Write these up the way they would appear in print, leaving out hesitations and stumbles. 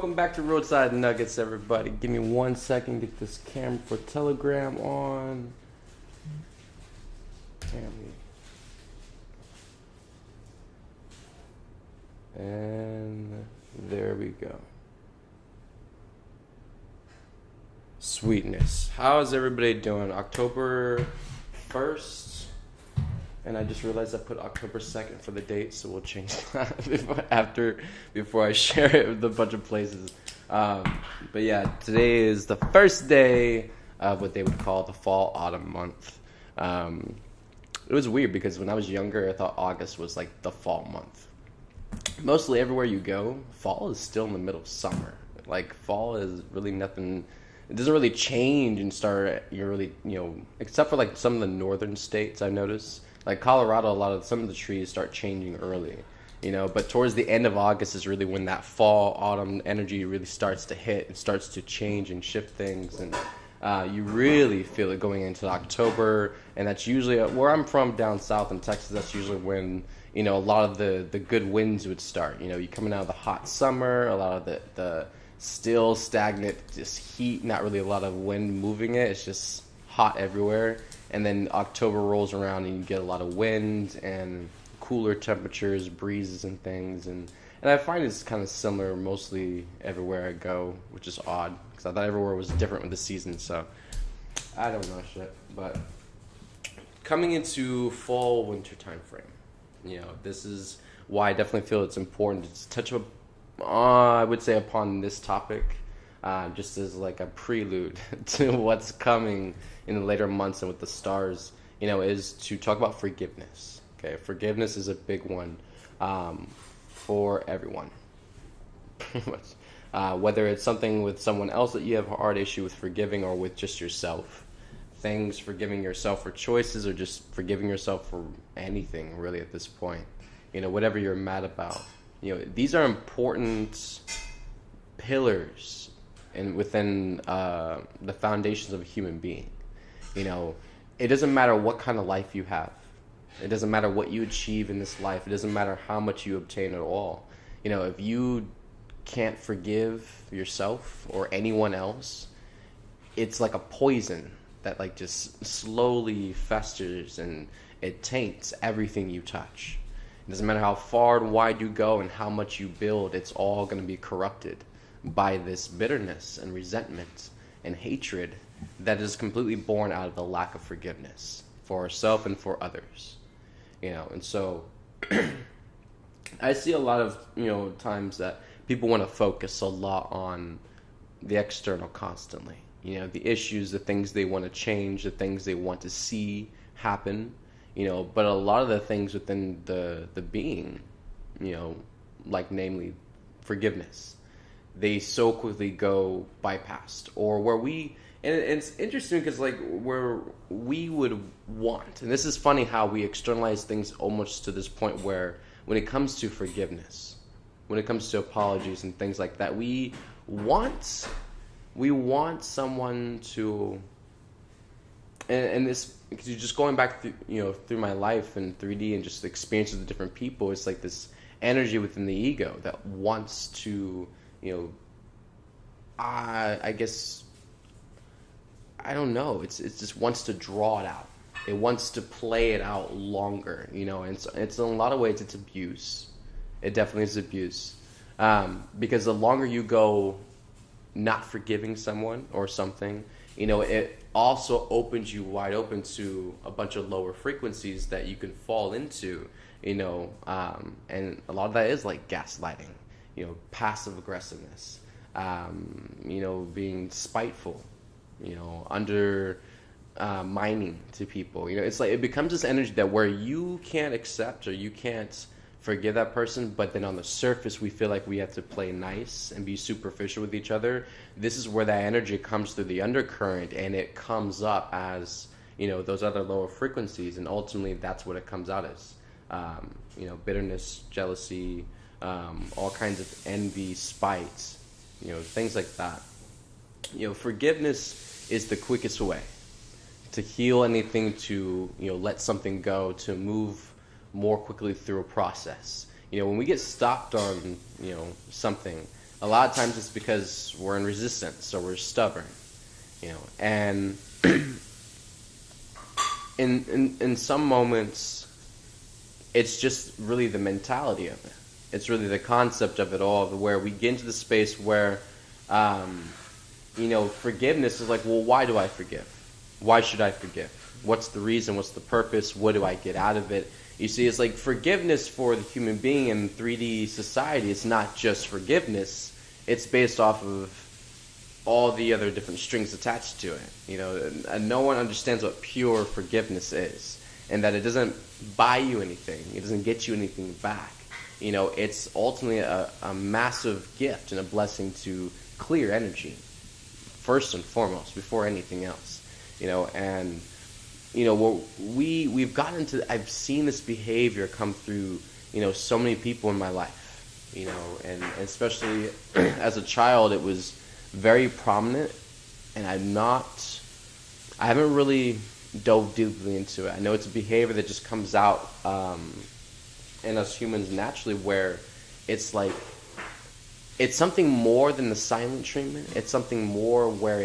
welcome back to Roadside Nuggets, everybody. Give me 1 second, get this camera for Telegram on. And there we go. Sweetness. How is everybody doing? October 1st. And I just realized I put October 2nd for the date, so we'll change that before I share it with a bunch of places. But yeah, today is the first day of what they would call the fall-autumn month. It was weird because when I was younger, I thought August was like the fall month. Mostly everywhere you go, fall is still in the middle of summer. Like, fall is really nothing. It doesn't really change and start, except for like some of the northern states I've noticed. Like Colorado, some of the trees start changing early, but towards the end of August is really when that fall, autumn energy really starts to hit and starts to change and shift things. And you really feel it going into October. And that's usually, where I'm from down south in Texas, that's usually when, a lot of the good winds would start. You're coming out of the hot summer, a lot of the still stagnant, just heat, not really a lot of wind moving it. It's just hot everywhere. And then October rolls around and you get a lot of wind and cooler temperatures, breezes and things. And I find it's kind of similar mostly everywhere I go, which is odd because I thought everywhere was different with the season. So I don't know shit. But coming into fall, winter time frame, this is why I definitely feel it's important to touch up, I would say, upon this topic. Just as like a prelude to what's coming in the later months and with the stars, is to talk about forgiveness. Okay, forgiveness is a big one for everyone. Pretty much. Whether it's something with someone else that you have a hard issue with forgiving or with just yourself. Things forgiving yourself for choices or just forgiving yourself for anything really at this point. Whatever you're mad about. These are important pillars and within the foundations of a human being. It doesn't matter what kind of life you have. It doesn't matter what you achieve in this life. It doesn't matter how much you obtain at all. If you can't forgive yourself or anyone else, it's like a poison that like just slowly festers and it taints everything you touch. It doesn't matter how far and wide you go and how much you build, it's all going to be corrupted by this bitterness and resentment and hatred that is completely born out of the lack of forgiveness for ourselves and for others. And so I see a lot of, times that people want to focus a lot on the external constantly. The issues, the things they want to change, the things they want to see happen, but a lot of the things within the being, like namely forgiveness, they so quickly go bypassed. Or and it's interesting because like where we would want, and this is funny how we externalize things almost to this point where when it comes to forgiveness, when it comes to apologies and things like that, we want someone to, and this, because you're just going back through my life in 3D and just the experiences of different people, it's like this energy within the ego that wants to, I guess, I don't know. It just wants to draw it out. It wants to play it out longer, and it's in a lot of ways it's abuse. It definitely is abuse. Because the longer you go not forgiving someone or something, it also opens you wide open to a bunch of lower frequencies that you can fall into, and a lot of that is like gaslighting, passive aggressiveness, being spiteful, mining to people. It's like it becomes this energy that where you can't accept or you can't forgive that person, but then on the surface we feel like we have to play nice and be superficial with each other. This is where that energy comes through the undercurrent and it comes up as those other lower frequencies, and ultimately that's what it comes out as. Bitterness, jealousy, all kinds of envy, spite, things like that. Forgiveness is the quickest way to heal anything, to let something go, to move more quickly through a process. When we get stopped on something, A lot of times it's because we're in resistance or we're stubborn, and in some moments, it's just really the mentality of it. It's really the concept of it all, where we get into the space where, forgiveness is like, well, why do I forgive? Why should I forgive? What's the reason? What's the purpose? What do I get out of it? You see, it's like forgiveness for the human being in 3D society. It's not just forgiveness. It's based off of all the other different strings attached to it. And no one understands what pure forgiveness is, and that it doesn't buy you anything. It doesn't get you anything back. It's ultimately a massive gift and a blessing to clear energy, first and foremost, before anything else. And we've gotten into. I've seen this behavior come through, so many people in my life, and especially as a child, it was very prominent, and I haven't really dove deeply into it. I know it's a behavior that just comes out in us humans naturally, where it's like, it's something more than the silent treatment. It's something more where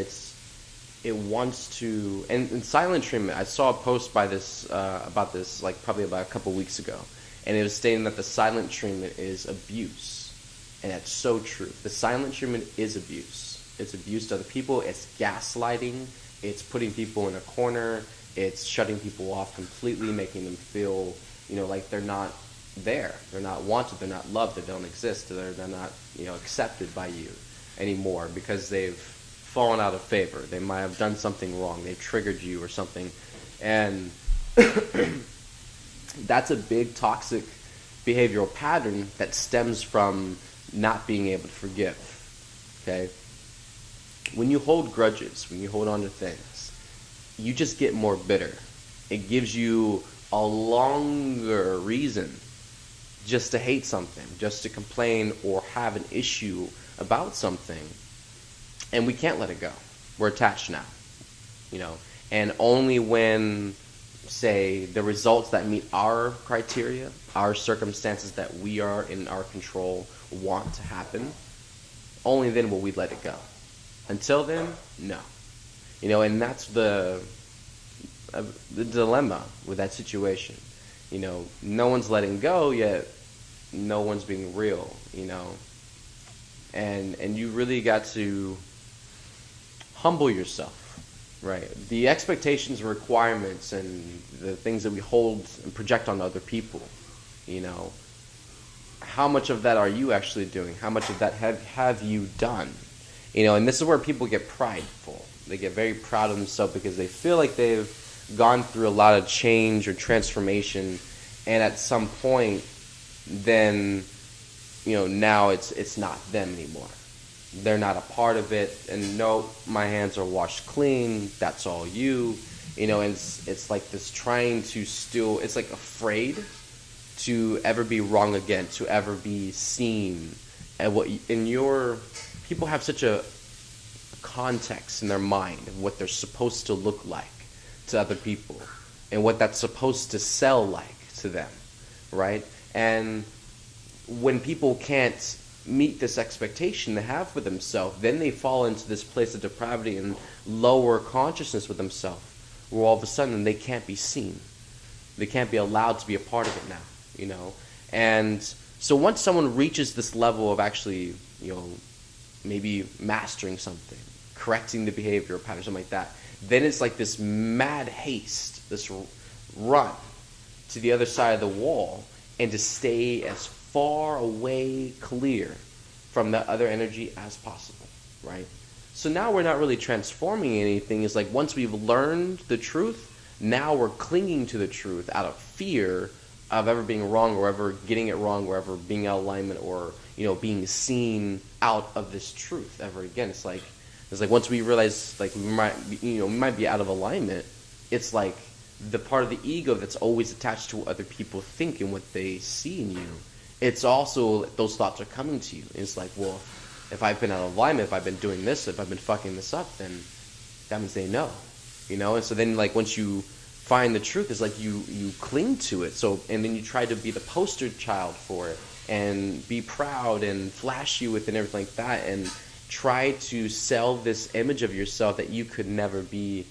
it wants to, and silent treatment, I saw a post by this, about this, like probably about a couple weeks ago, and it was stating that the silent treatment is abuse, and that's so true. The silent treatment is abuse. It's abuse to other people, it's gaslighting, it's putting people in a corner, it's shutting people off completely, making them feel, like they're not there, they're not wanted, they're not loved, they don't exist, they're not, accepted by you anymore because they've fallen out of favor. They might have done something wrong, they've triggered you or something, and that's a big toxic behavioral pattern that stems from not being able to forgive. Okay? When you hold grudges, when you hold on to things, you just get more bitter. It gives you a longer reason just to hate something, just to complain or have an issue about something. And we can't let it go. We're attached now. And only when, say, the results that meet our criteria, our circumstances that we are in our control want to happen, only then will we let it go. Until then, no. And that's the dilemma with that situation. No one's letting go, yet no one's being real, And you really got to humble yourself, right? The expectations and requirements and the things that we hold and project on other people, how much of that are you actually doing? How much of that have you done? And this is where people get prideful. They get very proud of themselves because they feel like they've gone through a lot of change or transformation, and at some point, then, now it's not them anymore. They're not a part of it, and no, my hands are washed clean, that's all you. And it's like this trying to still, it's like afraid to ever be wrong again, to ever be seen. And people have such a context in their mind of what they're supposed to look like to other people and what that's supposed to sell like to them, right? And when people can't meet this expectation they have for themselves, then they fall into this place of depravity and lower consciousness with themselves, where all of a sudden they can't be seen. They can't be allowed to be a part of it now, And so once someone reaches this level of actually, maybe mastering something, correcting the behavior or pattern, something like that, then it's like this mad haste, this run to the other side of the wall and to stay as far away, clear from the other energy as possible, right? So now we're not really transforming anything. It's like once we've learned the truth, now we're clinging to the truth out of fear of ever being wrong or ever getting it wrong or ever being out of alignment or, being seen out of this truth ever again. It's like once we realize like we might be out of alignment, it's like the part of the ego that's always attached to what other people think and what they see in you. It's also those thoughts are coming to you. It's like, well, if I've been out of alignment, if I've been doing this, if I've been fucking this up, then that means they know, And so then like once you find the truth, it's like you cling to it. So and then you try to be the poster child for it, and be proud and flashy with and everything like that, and try to sell this image of yourself that you could never be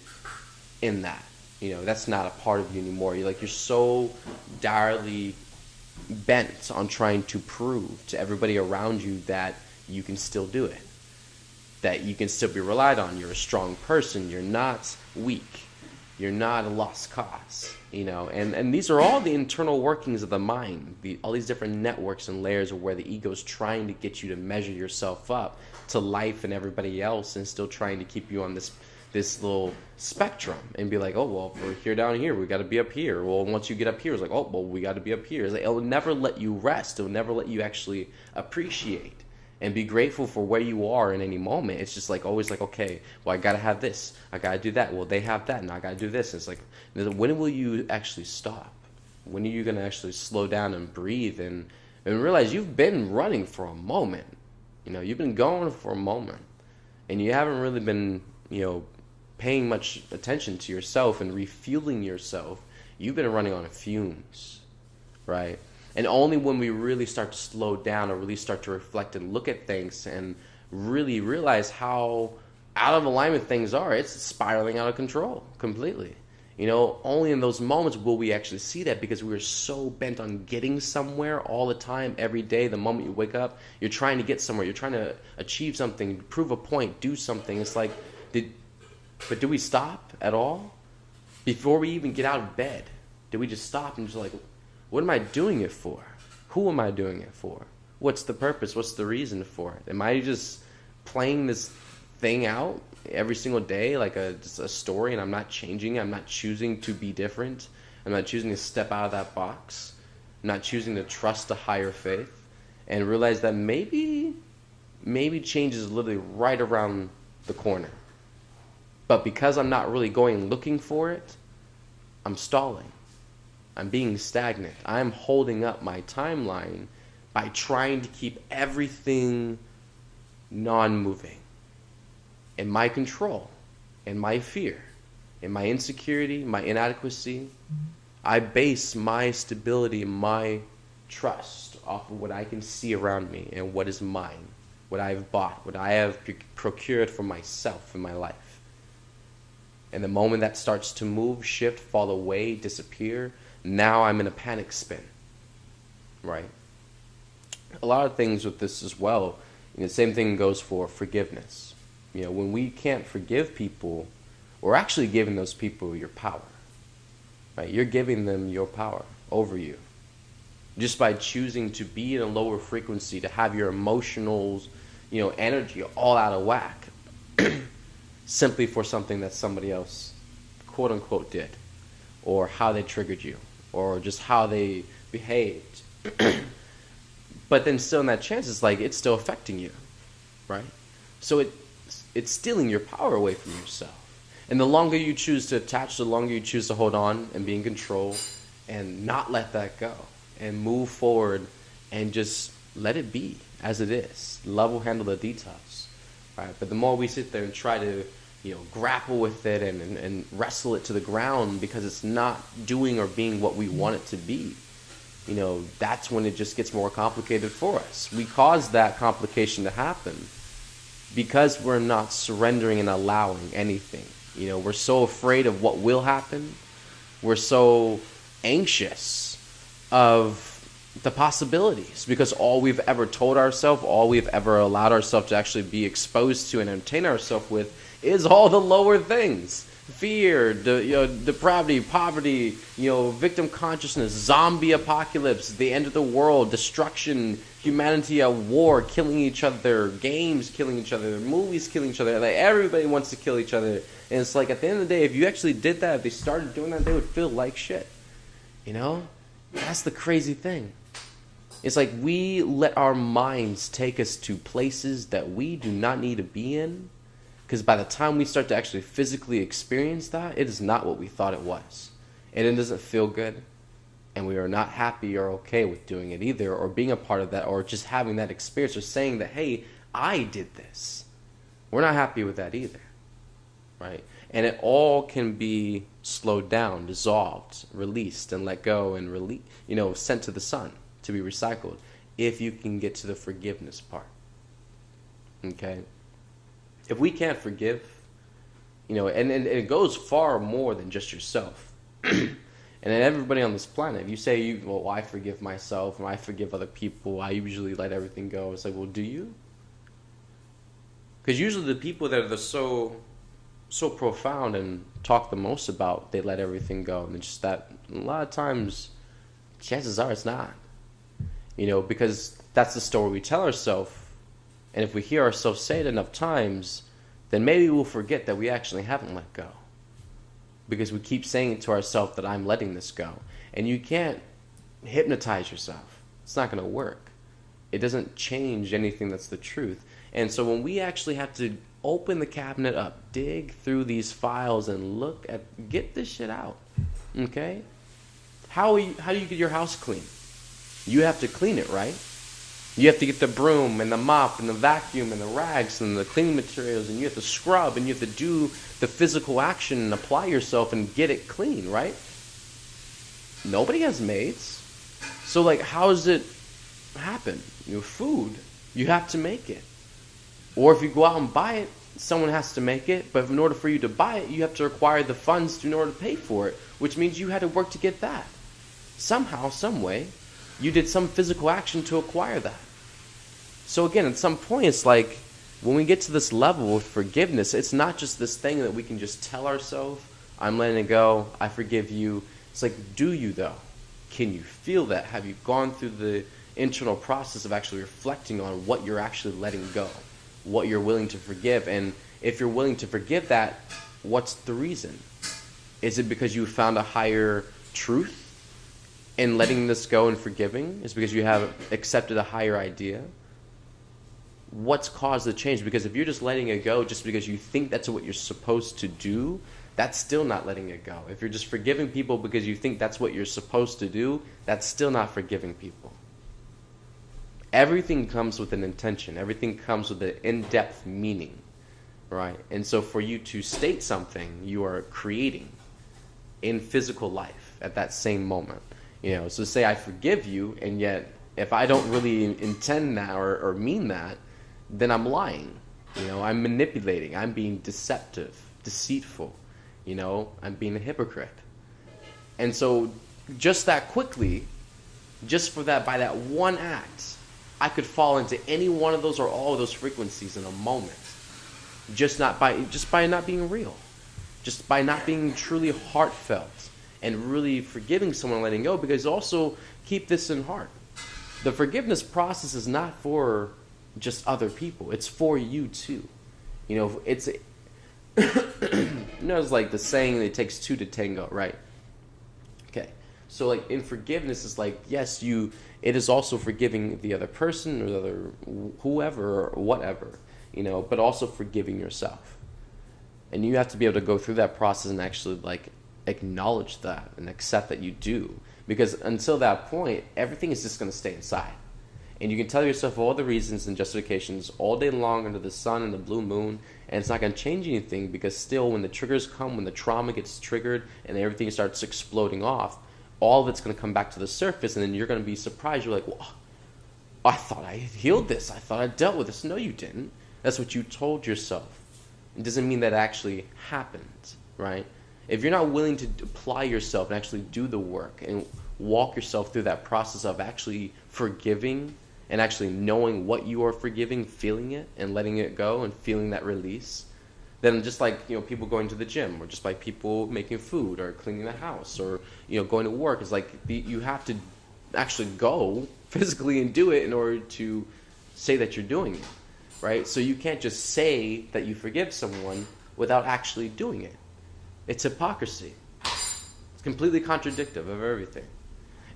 in that. That's not a part of you anymore. You're so direly bent on trying to prove to everybody around you that you can still do it, that you can still be relied on. You're a strong person. You're not weak. You're not a lost cause. And these are all the internal workings of the mind, all these different networks and layers of where the ego is trying to get you to measure yourself up to life and everybody else, and still trying to keep you on this little spectrum and be like, oh, well, if we're here down here, we got to be up here. Well, once you get up here, it's like, oh, well, we got to be up here. It'll never let you rest. It'll never let you actually appreciate and be grateful for where you are in any moment. It's just always okay, well, I got to have this. I got to do that. Well, they have that. Now I got to do this. And it's when will you actually stop? When are you going to actually slow down and breathe and realize you've been running for a moment? You've been going for a moment, and you haven't really been, paying much attention to yourself and refueling yourself. You've been running on fumes, right? And only when we really start to slow down or really start to reflect and look at things and really realize how out of alignment things are, it's spiraling out of control completely. Only in those moments will we actually see that, because we're so bent on getting somewhere all the time, every day. The moment you wake up, you're trying to get somewhere. You're trying to achieve something, prove a point, do something. It's but do we stop at all? Before we even get out of bed, do we just stop and just what am I doing it for? Who am I doing it for? What's the purpose? What's the reason for it? Am I just playing this thing out every single day just a story, and I'm not changing? I'm not choosing to be different. I'm not choosing to step out of that box. I'm not choosing to trust a higher faith and realize that maybe change is literally right around the corner. But because I'm not really going looking for it, I'm stalling. I'm being stagnant. I'm holding up my timeline by trying to keep everything non-moving. In my control, in my fear, in my insecurity, my inadequacy, I base my stability, my trust off of what I can see around me and what is mine, what I have bought, what I have procured for myself in my life. And the moment that starts to move, shift, fall away, disappear, now I'm in a panic spin, right? A lot of things with this as well. The same thing goes for forgiveness. When we can't forgive people, we're actually giving those people your power, right? You're giving them your power over you. Just by choosing to be in a lower frequency, to have your emotionals, energy all out of whack, simply for something that somebody else, quote unquote, did, or how they triggered you, or just how they behaved. But then still in that chance, it's still affecting you, right? So it's stealing your power away from yourself. And the longer you choose to attach, the longer you choose to hold on and be in control and not let that go and move forward and just let it be as it is. Love will handle the details, right? But the more we sit there and try to, grapple with it and wrestle it to the ground because it's not doing or being what we want it to be, that's when it just gets more complicated for us. We cause that complication to happen because we're not surrendering and allowing anything. We're so afraid of what will happen. We're so anxious of the possibilities because all we've ever told ourselves, all we've ever allowed ourselves to actually be exposed to and entertain ourselves with is all the lower things. Fear, depravity, poverty, victim consciousness, zombie apocalypse, the end of the world, destruction, humanity at war, killing each other, games killing each other, movies killing each other. Everybody wants to kill each other. And it's at the end of the day, if you actually did that, if they started doing that, they would feel like shit. That's the crazy thing. It's we let our minds take us to places that we do not need to be in. Because by the time we start to actually physically experience that, it is not what we thought it was. And it doesn't feel good. And we are not happy or okay with doing it either, or being a part of that, or just having that experience, or saying that, hey, I did this. We're not happy with that either, right? And it all can be slowed down, dissolved, released, and let go, and sent to the sun to be recycled. if you can get to the forgiveness part. Okay? If we can't forgive, and it goes far more than just yourself. And then everybody on this planet, if you say, well, I forgive myself, and I forgive other people, I usually let everything go. It's like, well, do you? Because usually the people that are so profound and talk the most about, they let everything go. And it's just that a lot of times, chances are it's not. Because that's the story we tell ourselves. And if we hear ourselves say it enough times, then maybe we'll forget that we actually haven't let go. Because we keep saying it to ourselves that I'm letting this go. And you can't hypnotize yourself. It's not going to work. It doesn't change anything that's the truth. And so when we actually have to open the cabinet up, dig through these files and get this shit out. Okay? How do you get your house clean? You have to clean it, right? You have to get the broom and the mop and the vacuum and the rags and the cleaning materials, and you have to scrub and you have to do the physical action and apply yourself and get it clean, right? Nobody has maids. So how does it happen? Food, you have to make it. Or if you go out and buy it, someone has to make it, but in order for you to buy it, you have to acquire the funds in order to pay for it, which means you had to work to get that. Somehow, some way, you did some physical action to acquire that. So again, at some point, it's like, when we get to this level of forgiveness, it's not just this thing that we can just tell ourselves, I'm letting it go, I forgive you. It's like, do you though? Can you feel that? Have you gone through the internal process of actually reflecting on what you're actually letting go? What you're willing to forgive? And if you're willing to forgive that, what's the reason? Is it because you found a higher truth in letting this go and forgiving? Is it because you have accepted a higher idea? What's caused the change? Because if you're just letting it go just because you think that's what you're supposed to do, that's still not letting it go. If you're just forgiving people because you think that's what you're supposed to do, that's still not forgiving people. Everything comes with an intention. Everything comes with an in-depth meaning, right? And so for you to state something, you are creating in physical life at that same moment. So say I forgive you, and yet if I don't really intend that or mean that, then I'm lying. I'm manipulating. I'm being deceptive, deceitful. I'm being a hypocrite. And so just that quickly, just for that, by that one act, I could fall into any one of those or all of those frequencies in a moment. Just by not being real. Just by not being truly heartfelt and really forgiving someone and letting go. Because also, keep this in heart. The forgiveness process is not for just other people. It's for you too. It's it's like the saying that it takes two to tango, right? Okay. So in forgiveness is yes, it is also forgiving the other person or the other whoever or whatever, but also forgiving yourself. And you have to be able to go through that process and actually acknowledge that and accept that you do. Because until that point, everything is just going to stay inside. And you can tell yourself all the reasons and justifications all day long under the sun and the blue moon, and it's not going to change anything, because still when the triggers come, when the trauma gets triggered and everything starts exploding off, all of it's going to come back to the surface, and then you're going to be surprised. You're like, well, I thought I healed this. I thought I dealt with this. No, you didn't. That's what you told yourself. It doesn't mean that actually happened, right? If you're not willing to apply yourself and actually do the work and walk yourself through that process of actually forgiving and actually knowing what you are forgiving, feeling it and letting it go and feeling that release, then just people going to the gym, or just like people making food or cleaning the house, or going to work, is you have to actually go physically and do it in order to say that you're doing it, right? So you can't just say that you forgive someone without actually doing it. It's hypocrisy. It's completely contradictory of everything.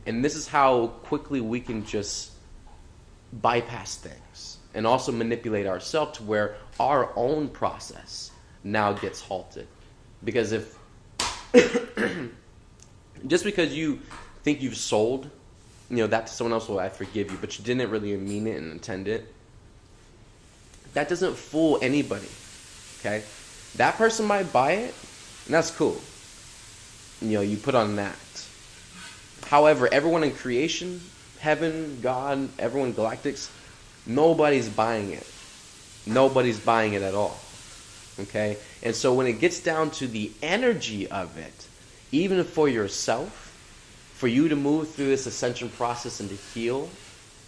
And this is how quickly we can just bypass things and also manipulate ourselves to where our own process now gets halted. Because if just because you think you've sold that to someone else, well, I forgive you, but you didn't really mean it and intend it, that doesn't fool anybody. Okay, that person might buy it, and that's cool. You put on an act. However, everyone in creation heaven, God, everyone, galactics, nobody's buying it. Nobody's buying it at all. Okay? And so when it gets down to the energy of it, even for yourself, for you to move through this ascension process and to heal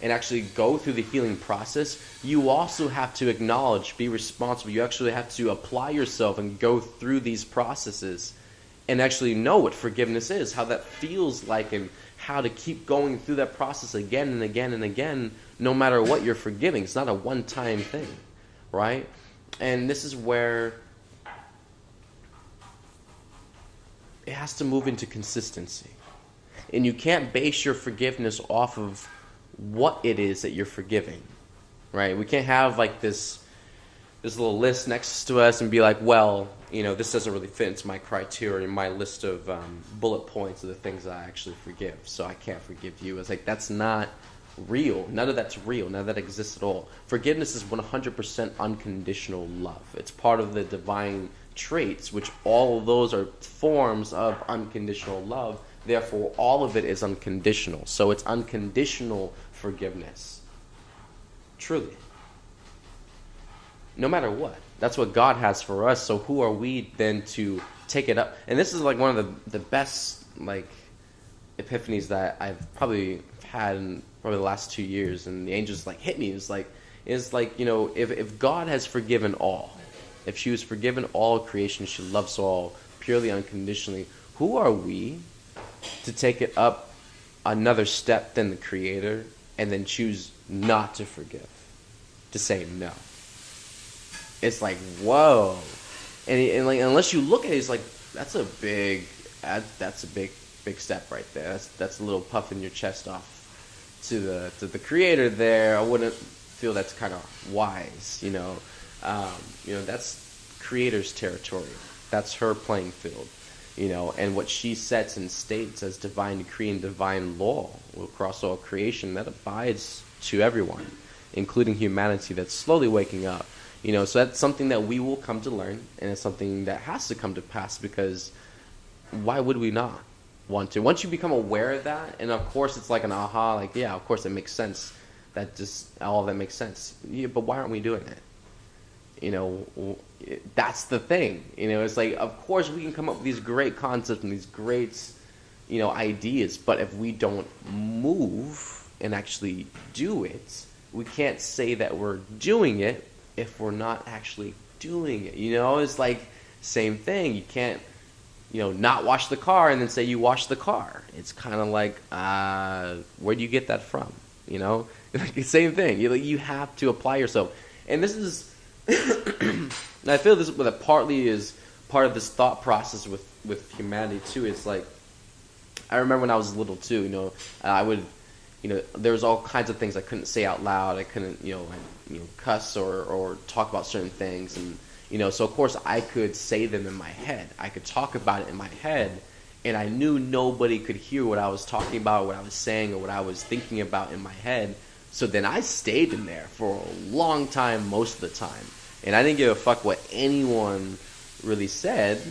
and actually go through the healing process, you also have to acknowledge, be responsible. You actually have to apply yourself and go through these processes and actually know what forgiveness is, how that feels like, and how to keep going through that process again and again and again, no matter what you're forgiving. It's not a one-time thing, right? And this is where it has to move into consistency. And you can't base your forgiveness off of what it is that you're forgiving, right? We can't have like this little list next to us and be like, well, this doesn't really fit into my criteria, my list of bullet points of the things that I actually forgive, so I can't forgive you. It's like, that's not real. None of that's real. None of that exists at all. Forgiveness is 100% unconditional love. It's part of the divine traits, which all of those are forms of unconditional love. Therefore, all of it is unconditional. So it's unconditional forgiveness. Truly. No matter what. That's what God has for us. So who are we then to take it up? And this is like one of the best epiphanies that I've probably had in probably the last 2 years. And the angels hit me. It's like if God has forgiven all, if she was forgiven all creation, she loves all purely unconditionally, who are we to take it up another step than the Creator and then choose not to forgive, to say no? It's like, whoa. And unless you look at it, it's like, that's a big step right there. That's a little puff in your chest off to the Creator there. I wouldn't feel that's kind of wise, that's Creator's territory. That's her playing field. And what she sets and states as divine decree and divine law across all creation, that abides to everyone, including humanity that's slowly waking up. So that's something that we will come to learn, and it's something that has to come to pass, because why would we not want to? Once you become aware of that, and of course it's like an aha, yeah, of course it makes sense. All of that makes sense. Yeah, but why aren't we doing it? That's the thing. It's like, of course we can come up with these great concepts and these great, ideas, but if we don't move and actually do it, we can't say that we're doing it if we're not actually doing it. It's like, same thing. You can't, not wash the car and then say you washed the car. It's kind of like, where do you get that from? Same thing. You have to apply yourself. And this is, and I feel this that partly is part of this thought process with humanity too. It's like, I remember when I was little too, I would, there was all kinds of things I couldn't say out loud. I couldn't, cuss or talk about certain things. And, so of course I could say them in my head. I could talk about it in my head, and I knew nobody could hear what I was talking about, what I was saying, or what I was thinking about in my head. So then I stayed in there for a long time, most of the time. And I didn't give a fuck what anyone really said,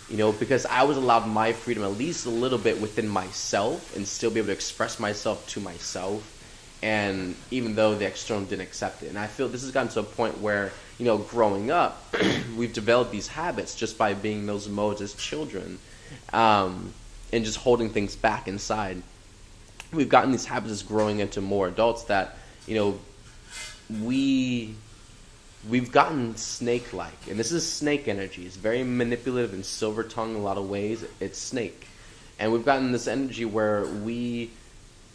because I was allowed my freedom at least a little bit within myself and still be able to express myself to myself. And even though the external didn't accept it. And I feel this has gotten to a point where, growing up, we've developed these habits just by being in those modes as children, and just holding things back inside. We've gotten these habits as growing into more adults that, we've gotten snake-like. And this is snake energy. It's very manipulative and silver-tongued in a lot of ways. It's snake. And we've gotten this energy where we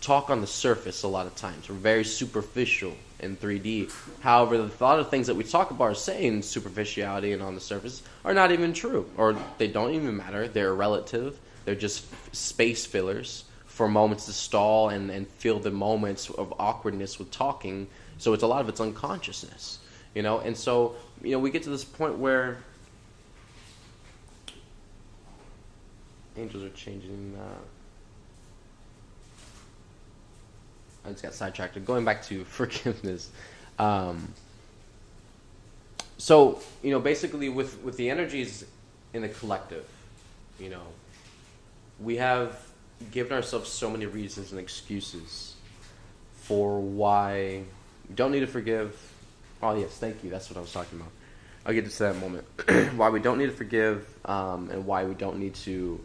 talk on the surface a lot of times. We're very superficial in 3D. However, a lot of things that we talk about or say in superficiality and on the surface are not even true. Or they don't even matter. They're relative. They're just space fillers for moments to stall and fill the moments of awkwardness with talking. So it's a lot of it's unconsciousness. And so, we get to this point where angels are changing. I just got sidetracked. Going back to forgiveness. So, basically with the energies in the collective, we have given ourselves so many reasons and excuses for why we don't need to forgive. Oh yes, thank you. That's what I was talking about. I'll get to that moment. Why we don't need to forgive, and why we don't need to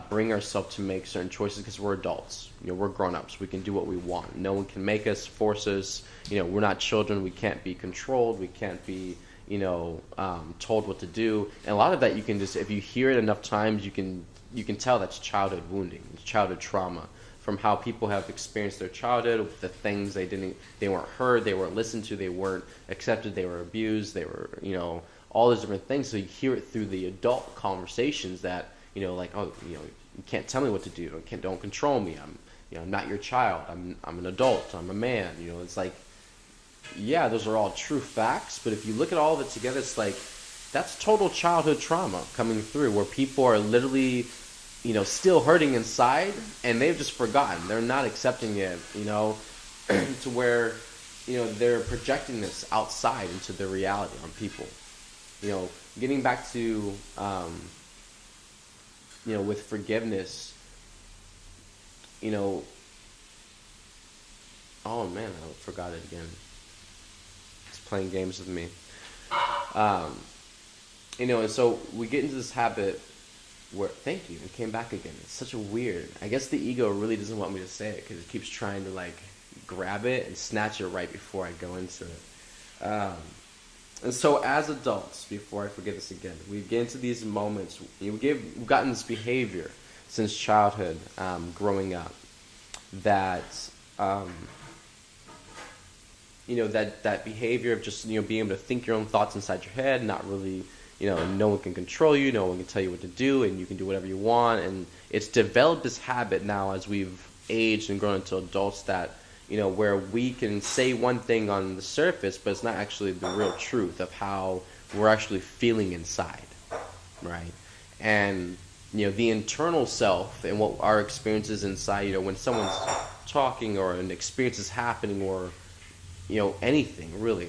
bring ourselves to make certain choices, because we're adults. We're grown-ups. We can do what we want. No one can make us, force us. We're not children. We can't be controlled. We can't be, told what to do. And a lot of that you can just, if you hear it enough times, you can tell that's childhood wounding, childhood trauma, from how people have experienced their childhood, the things they weren't heard, they weren't listened to, they weren't accepted, they were abused, they were, all those different things. So you hear it through the adult conversations that, like, oh, you can't tell me what to do, don't control me, I'm not your child, I'm an adult, I'm a man, it's like, yeah, those are all true facts, but if you look at all of it together, it's like, that's total childhood trauma coming through, where people are literally, still hurting inside, and they've just forgotten. They're not accepting it, to where, they're projecting this outside into their reality on people. Getting back to, with forgiveness, oh man, I forgot it again. It's playing games with me. And so we get into this habit where, thank you, it came back again. It's such a weird, I guess the ego really doesn't want me to say it, because it keeps trying to like grab it and snatch it right before I go into it. And so as adults, before I forget this again, we get into these moments, we've gotten this behavior since childhood, growing up, that, that behavior of just, being able to think your own thoughts inside your head, not really, no one can control you, no one can tell you what to do, and you can do whatever you want. And it's developed this habit now as we've aged and grown into adults that, where we can say one thing on the surface, but it's not actually the real truth of how we're actually feeling inside, right? And, the internal self and what our experiences inside, when someone's talking or an experience is happening, or, anything really,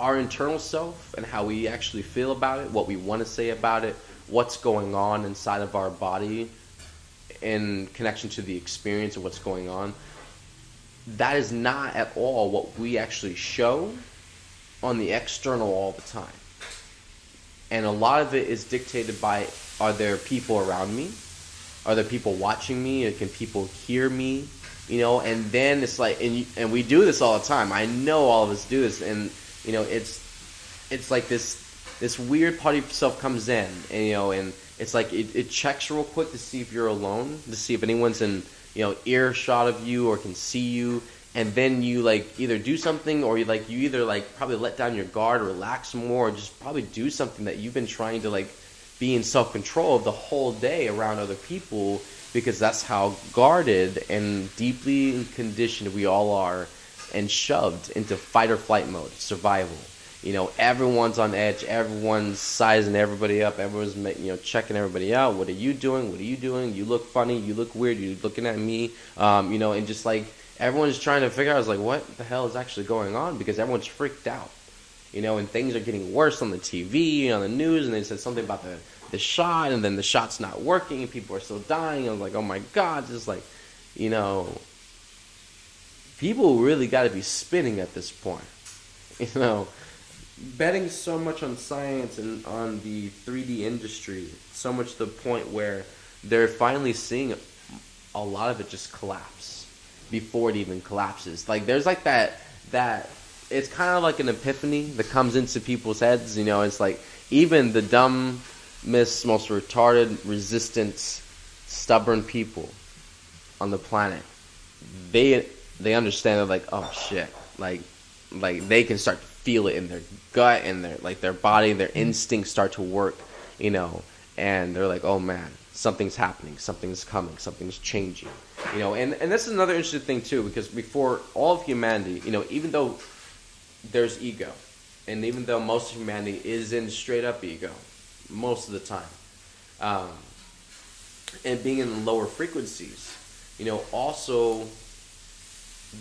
our internal self and how we actually feel about it, what we want to say about it, what's going on inside of our body in connection to the experience of what's going on, that is not at all what we actually show on the external all the time. And a lot of it is dictated by, are there people around me? Are there people watching me? Can people hear me? And then it's like, and we do this all the time. I know all of us do this, and it's like this weird part of yourself comes in, and it's like it checks real quick to see if you're alone, to see if anyone's in earshot of you or can see you, and then you like either do something, or you either like probably let down your guard or relax more, or just probably do something that you've been trying to like be in self-control of the whole day around other people, because that's how guarded and deeply conditioned we all are, and shoved into fight or flight mode, survival. Everyone's on edge, everyone's sizing everybody up, everyone's checking everybody out. What are you doing? What are you doing? You look funny, you look weird, you're looking at me, and just like everyone's trying to figure out, it's like, what the hell is actually going on? Because everyone's freaked out, and things are getting worse on the TV, on the news, and they said something about the shot, and then the shot's not working, and people are still dying. I was like, oh my God, just like, people really got to be spinning at this point, betting so much on science and on the 3D industry, so much to the point where they're finally seeing a lot of it just collapse before it even collapses. Like there's like that it's kind of like an epiphany that comes into people's heads. It's like even the dumbest, most retarded, resistant, stubborn people on the planet, they understand. They're like, oh shit, like they can start to feel it in their gut and their body, their instincts start to work, and they're like, oh man, something's happening, something's coming, something's changing, and this is another interesting thing too, because before all of humanity, even though there's ego, and even though most of humanity is in straight up ego most of the time, and being in the lower frequencies, also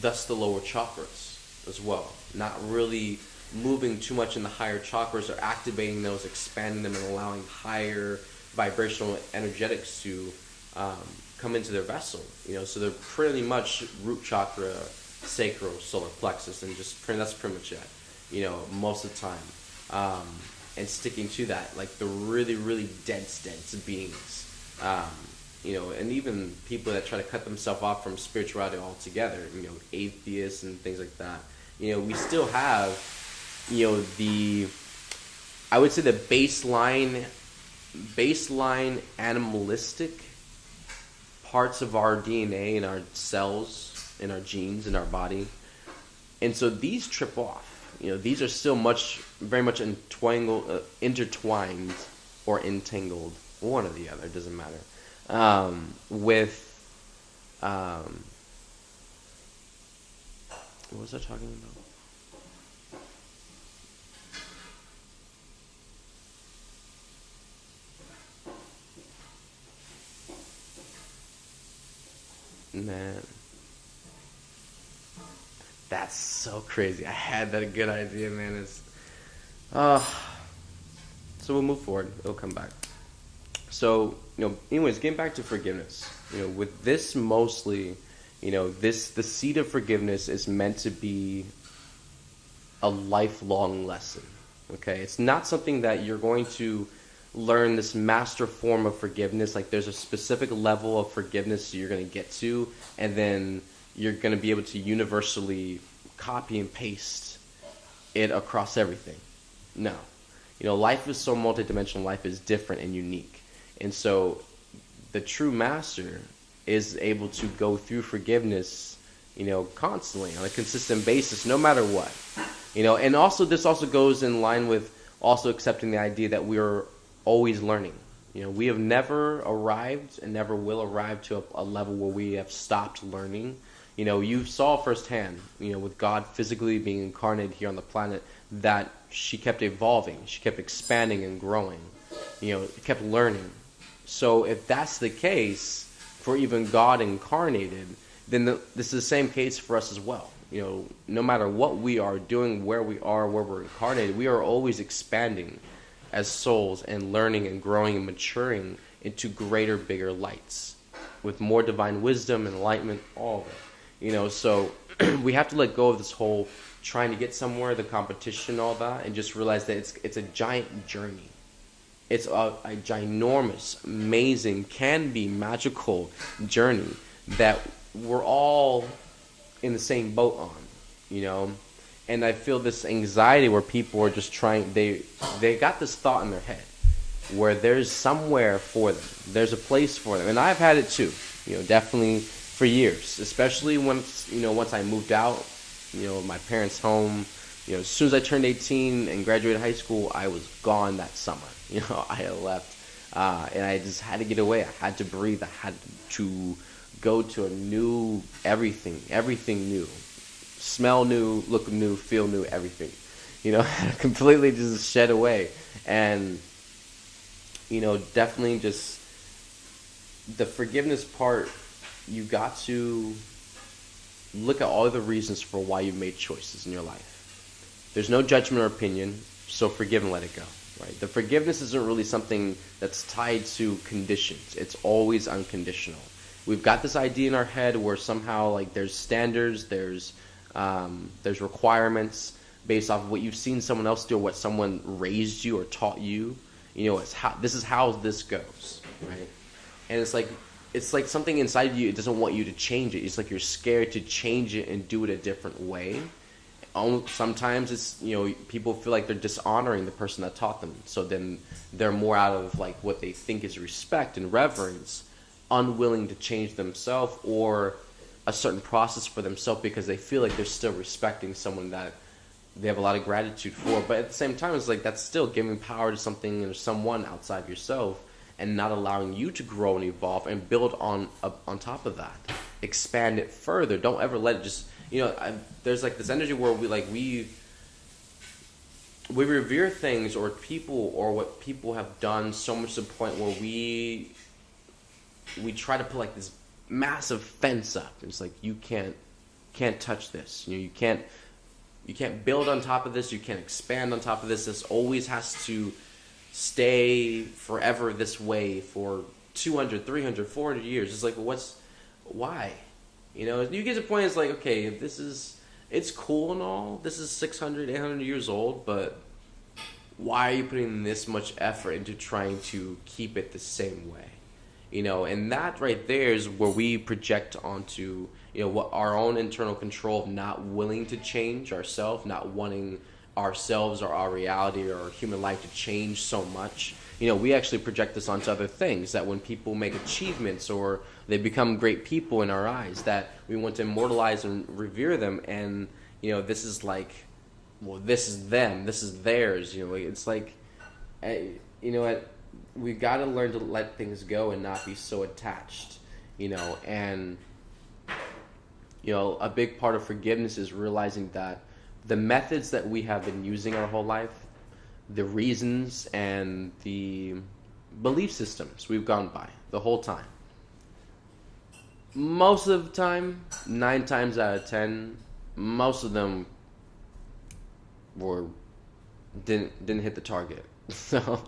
thus the lower chakras as well, not really moving too much in the higher chakras or activating those, expanding them, and allowing higher vibrational energetics to come into their vessel. So they're pretty much root chakra, sacral, solar plexus, and that's pretty much it. Most of the time, and sticking to that, like the really, really dense beings. And even people that try to cut themselves off from spirituality altogether, atheists and things like that. We still have, I would say the baseline animalistic parts of our DNA in our cells, in our genes, in our body. And so these trip off. These are still very much intertwined or entangled, one or the other, it doesn't matter. With what was I talking about? Man, that's so crazy. I had that good idea, man. So we'll move forward. It'll come back. So, anyways, getting back to forgiveness. With this mostly, the seed of forgiveness is meant to be a lifelong lesson. Okay? It's not something that you're going to learn this master form of forgiveness. Like there's a specific level of forgiveness you're going to get to, and then you're going to be able to universally copy and paste it across everything. No. Life is so multidimensional. Life is different and unique. And so the true master is able to go through forgiveness, constantly on a consistent basis, no matter what. And also this also goes in line with also accepting the idea that we are always learning. We have never arrived and never will arrive to a level where we have stopped learning. You saw firsthand, with God physically being incarnated here on the planet, that she kept evolving, she kept expanding and growing, kept learning. So if that's the case for even God incarnated, then this is the same case for us as well. No matter what we are doing, where we are, where we're incarnated, we are always expanding as souls and learning and growing and maturing into greater, bigger lights with more divine wisdom and enlightenment, all of it. So we have to let go of this whole trying to get somewhere, the competition, all that, and just realize that it's a giant journey. It's a ginormous, amazing, can be magical journey that we're all in the same boat on, And I feel this anxiety where people are just trying, they got this thought in their head where there's somewhere for them. There's a place for them. And I've had it too, definitely for years, especially once I moved out, my parents' home. As soon as I turned 18 and graduated high school, I was gone that summer. I had left, and I just had to get away. I had to breathe. I had to go to a new everything new, smell new, look new, feel new, everything. Completely just shed away, and definitely just the forgiveness part. You got to look at all the reasons for why you made choices in your life. There's no judgment or opinion, so forgive and let it go. Right? The forgiveness isn't really something that's tied to conditions. It's always unconditional. We've got this idea in our head where somehow like there's standards, there's requirements based off of what you've seen someone else do or what someone raised you or taught you. This is how this goes, right? And it's like something inside of you, it doesn't want you to change it. It's like you're scared to change it and do it a different way. Sometimes it's, people feel like they're dishonoring the person that taught them. So then they're more out of like what they think is respect and reverence, unwilling to change themselves or a certain process for themselves because they feel like they're still respecting someone that they have a lot of gratitude for. But at the same time, it's like that's still giving power to something or someone outside of yourself and not allowing you to grow and evolve and build on top of that. Expand it further. Don't ever let it just... there's like this energy where we revere things or people or what people have done so much to the point where we try to put like this massive fence up. It's like you can't touch this. You can't build on top of this. You can't expand on top of this. This always has to stay forever this way for 200, 300, 400 years. It's like, why? You get to the point, it's like, okay, it's cool and all. This is 600, 800 years old, but why are you putting this much effort into trying to keep it the same way? And that right there is where we project onto, what our own internal control of not willing to change ourselves, not wanting ourselves or our reality or our human life to change so much. We actually project this onto other things, that when people make achievements or they become great people in our eyes, that we want to immortalize and revere them. And, this is like, well, this is them, this is theirs. It's like, we've got to learn to let things go and not be so attached, and, a big part of forgiveness is realizing that the methods that we have been using our whole life, the reasons and the belief systems we've gone by the whole time, most of the time, 9 times out of 10, most of them didn't hit the target. So,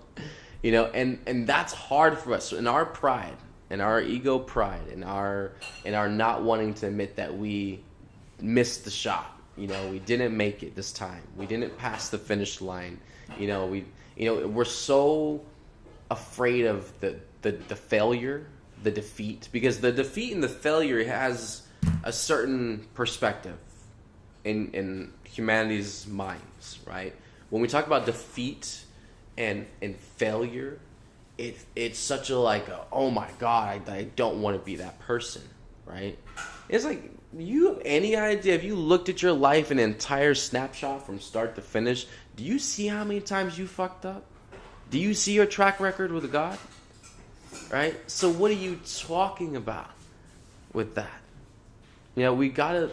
and that's hard for us. In our pride, in our ego pride, in our not wanting to admit that we missed the shot. We didn't make it this time. We didn't pass the finish line. We're so afraid of the failure, the defeat, because the defeat and the failure has a certain perspective in humanity's minds, right? When we talk about defeat and failure, it's such a oh my God, I don't want to be that person, right? It's like, you have any idea, if you looked at your life, an entire snapshot from start to finish, do you see how many times you fucked up? Do you see your track record with God? Right? So what are you talking about with that? We gotta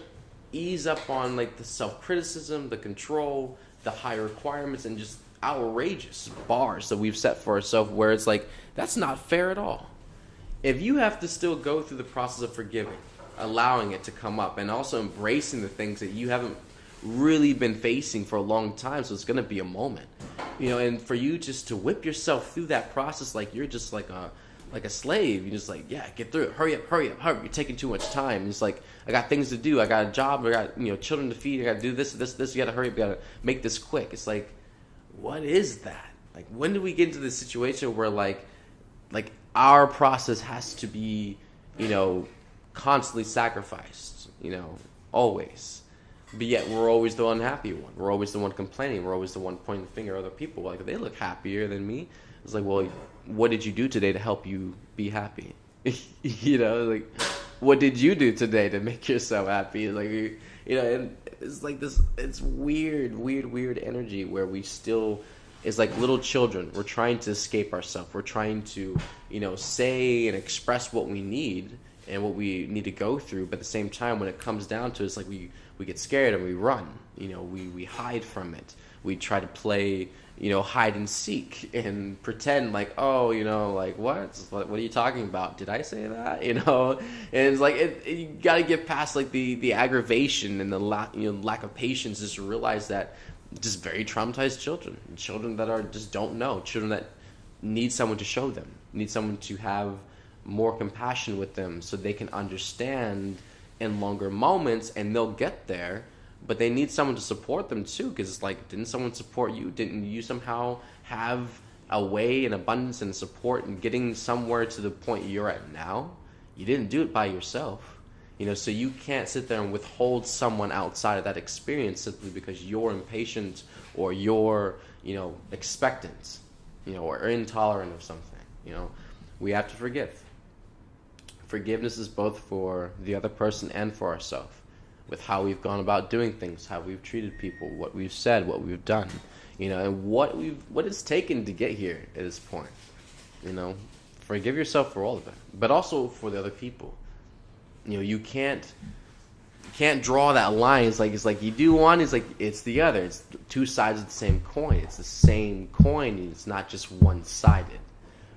ease up on the self-criticism, the control, the high requirements, and just outrageous bars that we've set for ourselves, where it's like, that's not fair at all. If you have to still go through the process of forgiving, allowing it to come up, and also embracing the things that you haven't really been facing for a long time, so it's going to be a moment, and for you just to whip yourself through that process like you're just like a slave. You're just like, yeah, get through it, hurry up, you're taking too much time. It's like, I got things to do, I got a job, I got children to feed, I got to do this, you got to hurry up, you got to make this quick. It's like, what is that? When do we get into this situation where our process has to be constantly sacrificed, always. But yet we're always the unhappy one. We're always the one complaining. We're always the one pointing the finger at other people. They look happier than me. It's like, well, what did you do today to help you be happy? What did you do today to make yourself happy? And it's like this, it's weird energy where we still, it's like little children. We're trying to escape ourselves. We're trying to, say and express what we need and what we need to go through. But at the same time, when it comes down to it, it's like we get scared and we run. We hide from it. We try to play, hide and seek and pretend what? What are you talking about? Did I say that? And it's like, you got to get past the aggravation and the lack of patience, just to realize that just very traumatized children that are just don't know, children that need someone to show them, need someone to have more compassion with them so they can understand in longer moments, and they'll get there. But they need someone to support them too, because it's like, didn't someone support you? Didn't you somehow have a way and abundance and support in getting somewhere to the point you're at now? You didn't do it by yourself. So you can't sit there and withhold someone outside of that experience simply because you're impatient or you're, expectant, or intolerant of something. We have to forgive. Forgiveness is both for the other person and for ourselves, with how we've gone about doing things, how we've treated people, what we've said, what we've done, and what it's taken to get here at this point. Forgive yourself for all of it, but also for the other people. You can't draw that line. It's like you do one, it's the other. It's two sides of the same coin. It's the same coin. It's not just one-sided,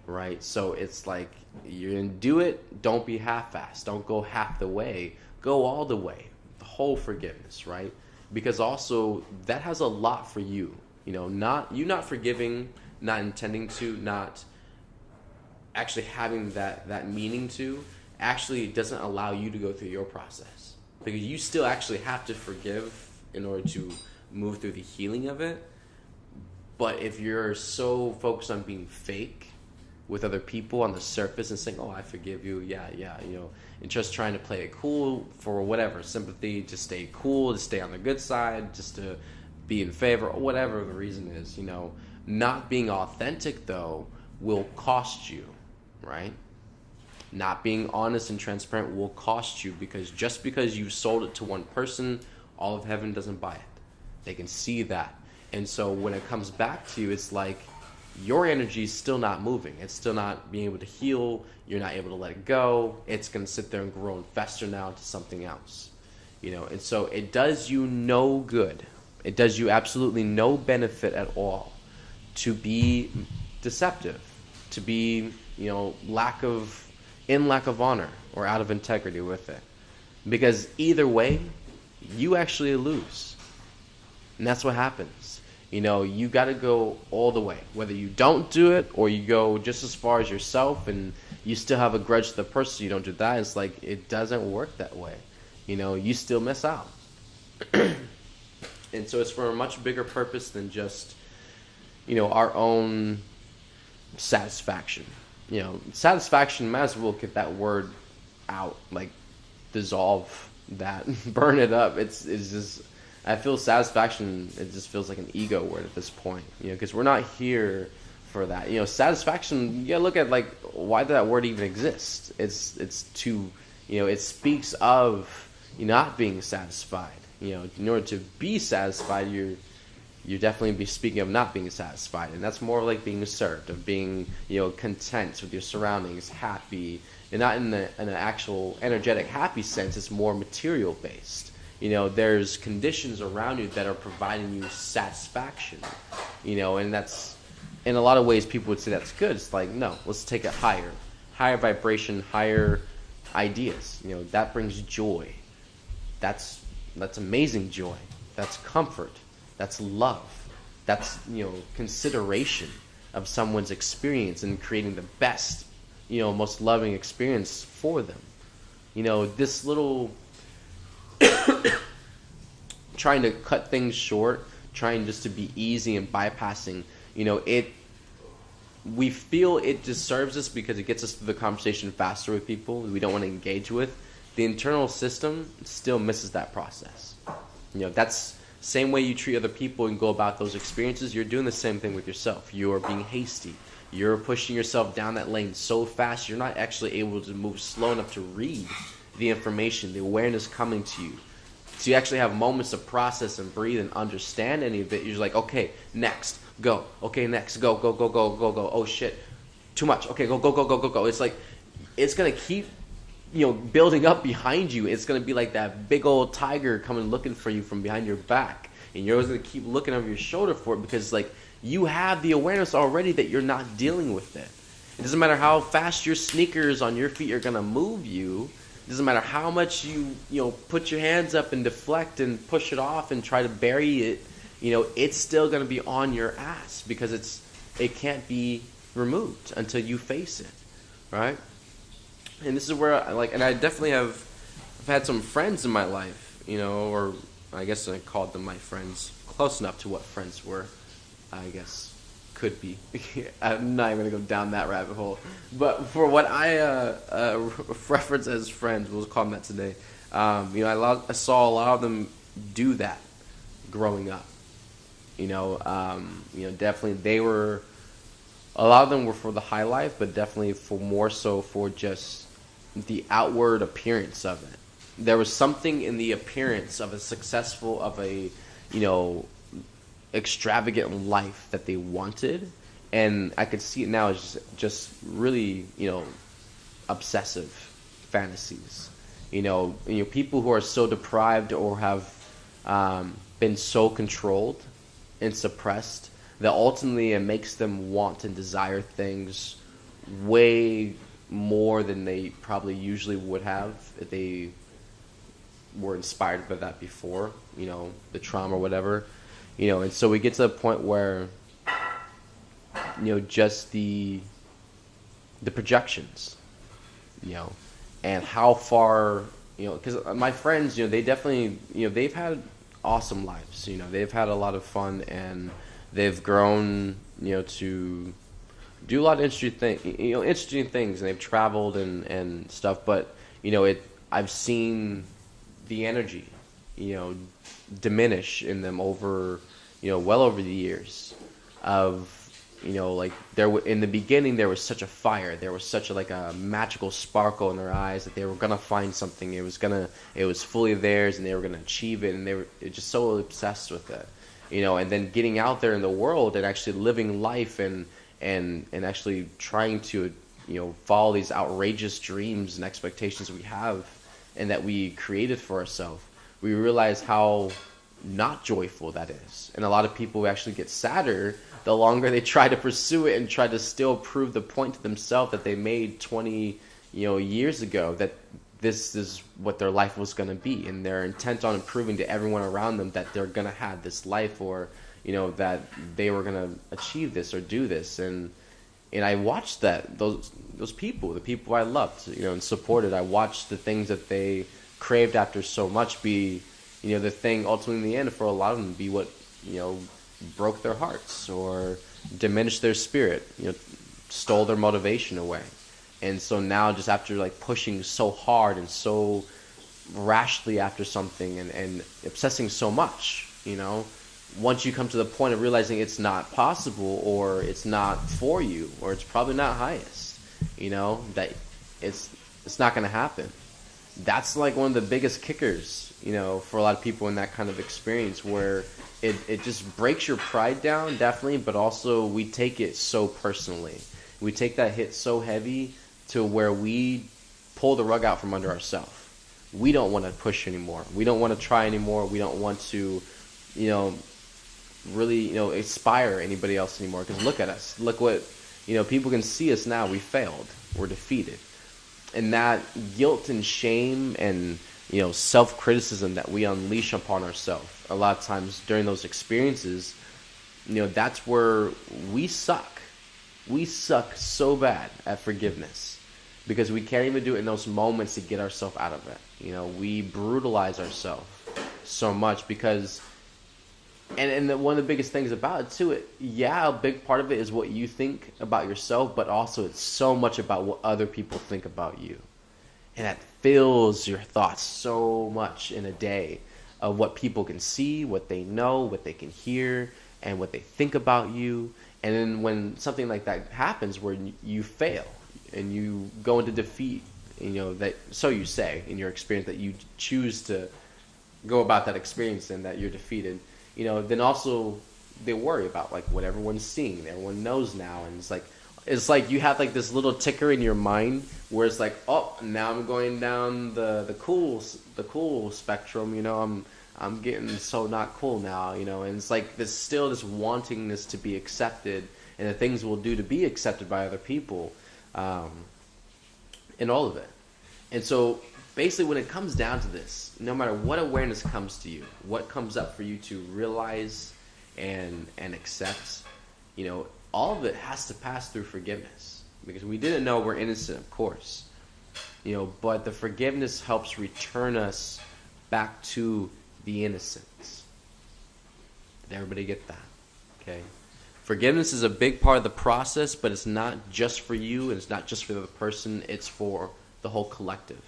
right? So it's like, you're gonna do it. Don't be half-assed. Don't go half the way. Go all the way. The whole forgiveness, right? Because also that has a lot for you. Not forgiving, not intending to, not actually having that meaning to actually doesn't allow you to go through your process, because you still actually have to forgive in order to move through the healing of it. But if you're so focused on being fake with other people on the surface and saying, oh, I forgive you, yeah, and just trying to play it cool for whatever, sympathy, to stay cool, to stay on the good side, just to be in favor, or whatever the reason is, not being authentic, though, will cost you, right? Not being honest and transparent will cost you, because just because you sold it to one person, all of heaven doesn't buy it. They can see that. And so when it comes back to you, it's like your energy is still not moving. It's still not being able to heal. You're not able to let it go. It's going to sit there and grow and fester now to something else. And so it does you no good. It does you absolutely no benefit at all to be deceptive, to be, lack of honor or out of integrity with it. Because either way, you actually lose. And that's what happens. You got to go all the way. Whether you don't do it or you go just as far as yourself and you still have a grudge to the person, you don't do that. It's like, it doesn't work that way. You still miss out. And so it's for a much bigger purpose than just, our own satisfaction. Satisfaction, might as well get that word out, like dissolve that, burn it up. It's just, I feel satisfaction, it just feels like an ego word at this point, because we're not here for that. Satisfaction, you gotta look at, like, why did that word even exist? It's to, it speaks of not being satisfied. In order to be satisfied, you're definitely be speaking of not being satisfied, and that's more like being served, of being, content with your surroundings, happy, and not in an actual energetic happy sense. It's more material based. There's conditions around you that are providing you satisfaction, and that's, in a lot of ways, people would say that's good. It's like, no, let's take it higher vibration, higher ideas. That brings joy. That's amazing joy. That's comfort. That's love. That's, consideration of someone's experience and creating the best, most loving experience for them. This little trying to cut things short, trying just to be easy and bypassing, we feel it just serves us because it gets us through the conversation faster with people we don't want to engage with. The internal system still misses that process. That's same way you treat other people and go about those experiences. You're doing the same thing with yourself. You're being hasty. You're pushing yourself down that lane so fast, you're not actually able to move slow enough to read the information, the awareness coming to you. So you actually have moments to process and breathe and understand any of it. You're like, okay, next, go. Okay, next, go. Oh shit, too much. Okay, go. It's like, it's gonna keep, building up behind you. It's gonna be like that big old tiger coming looking for you from behind your back, and you're always gonna keep looking over your shoulder for it, because like, you have the awareness already that you're not dealing with it. It doesn't matter how fast your sneakers on your feet are gonna move you. It doesn't matter how much you put your hands up and deflect and push it off and try to bury it. It's still going to be on your ass, because it can't be removed until you face it, right? And this is where I definitely I've had some friends in my life, or I guess I called them my friends, close enough to what friends were, I guess. Could be. I'm not even going to go down that rabbit hole. But for what I reference as friends, we'll call them that today, I saw a lot of them do that growing up. Definitely a lot of them were for the high life, but definitely for more so for just the outward appearance of it. There was something in the appearance of a extravagant life that they wanted, and I could see it now as just really, obsessive fantasies. People who are so deprived or have been so controlled and suppressed that ultimately it makes them want and desire things way more than they probably usually would have if they were inspired by that before, the trauma or whatever. And so we get to the point where, just the the projections, and how far, because my friends, they definitely, they've had awesome lives. They've had a lot of fun, and they've grown, to do a lot of interesting things, and they've traveled and stuff. But I've seen the energy, diminish in them over, well over the years of, like in the beginning there was such a fire, there was such a magical sparkle in their eyes that they were gonna find something, it was fully theirs, and they were gonna achieve it, and they were just so obsessed with it, and then getting out there in the world and actually living life and actually trying to follow these outrageous dreams and expectations we have and that we created for ourselves, we realize how not joyful that is. And a lot of people actually get sadder the longer they try to pursue it and try to still prove the point to themselves that they made 20 years ago, that this is what their life was going to be, and they're intent on proving to everyone around them that they're going to have this life, or that they were going to achieve this or do this. And I watched those people, the people I loved, and supported, I watched the things that they craved after so much be the thing ultimately in the end for a lot of them be what broke their hearts or diminished their spirit, stole their motivation away. And so now, just after pushing so hard and so rashly after something and obsessing so much, once you come to the point of realizing it's not possible, or it's not for you, or it's probably not highest, that it's not going to happen. That's one of the biggest kickers, for a lot of people in that kind of experience, where it just breaks your pride down, definitely, but also we take it so personally. We take that hit so heavy to where we pull the rug out from under ourselves. We don't want to push anymore. We don't want to try anymore. We don't want to, really, inspire anybody else anymore. Because look at us. Look what, people can see us now. We failed. We're defeated. And that guilt and shame and, self-criticism that we unleash upon ourselves a lot of times during those experiences, that's where we suck. We suck so bad at forgiveness because we can't even do it in those moments to get ourselves out of it. We brutalize ourselves so much because, and one of the biggest things about it too, a big part of it is what you think about yourself, but also it's so much about what other people think about you. And that fills your thoughts so much in a day of what people can see, what they know, what they can hear, and what they think about you. And then when something like that happens where you fail and you go into defeat, that, so you say in your experience, that you choose to go about that experience and that you're defeated, then also they worry about what everyone's seeing, everyone knows now. And it's like you have this little ticker in your mind where it's oh, now I'm going down the cool spectrum, I'm getting so not cool now, and it's there's still this wantingness to be accepted and the things we'll do to be accepted by other people, and all of it. And so basically when it comes down to this, no matter what awareness comes to you, what comes up for you to realize and accept, all of it has to pass through forgiveness, because we didn't know we're innocent, of course, but the forgiveness helps return us back to the innocence. Did everybody get that? Okay. Forgiveness is a big part of the process, but it's not just for you, and it's not just for the other person, it's for the whole collective.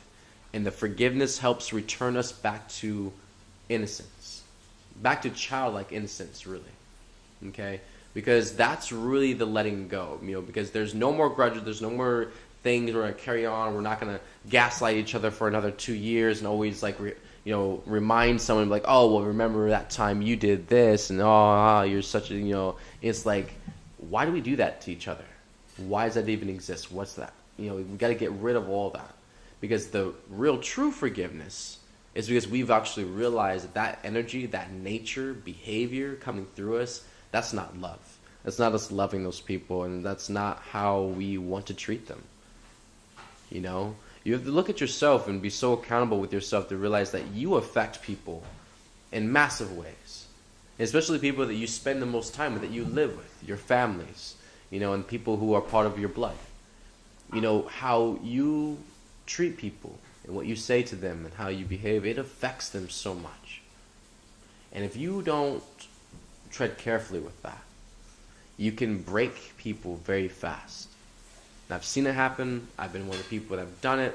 And the forgiveness helps return us back to innocence, back to childlike innocence, really. Okay? Because that's really the letting go, because there's no more grudges, there's no more things we're going to carry on, we're not going to gaslight each other for another 2 years and always remind someone oh, well, remember that time you did this, and you're such a, it's why do we do that to each other? Why does that even exist? What's that? We got to get rid of all that, because the real true forgiveness is because we've actually realized that energy, that nature, behavior coming through us, that's not love. That's not us loving those people, and that's not how we want to treat them. You have to look at yourself and be so accountable with yourself to realize that you affect people in massive ways, especially people that you spend the most time with, that you live with, your families, and people who are part of your blood. how you treat people and what you say to them and how you behave, it affects them so much. And if you don't tread carefully with that, you can break people very fast. And I've seen it happen. I've been one of the people that have done it.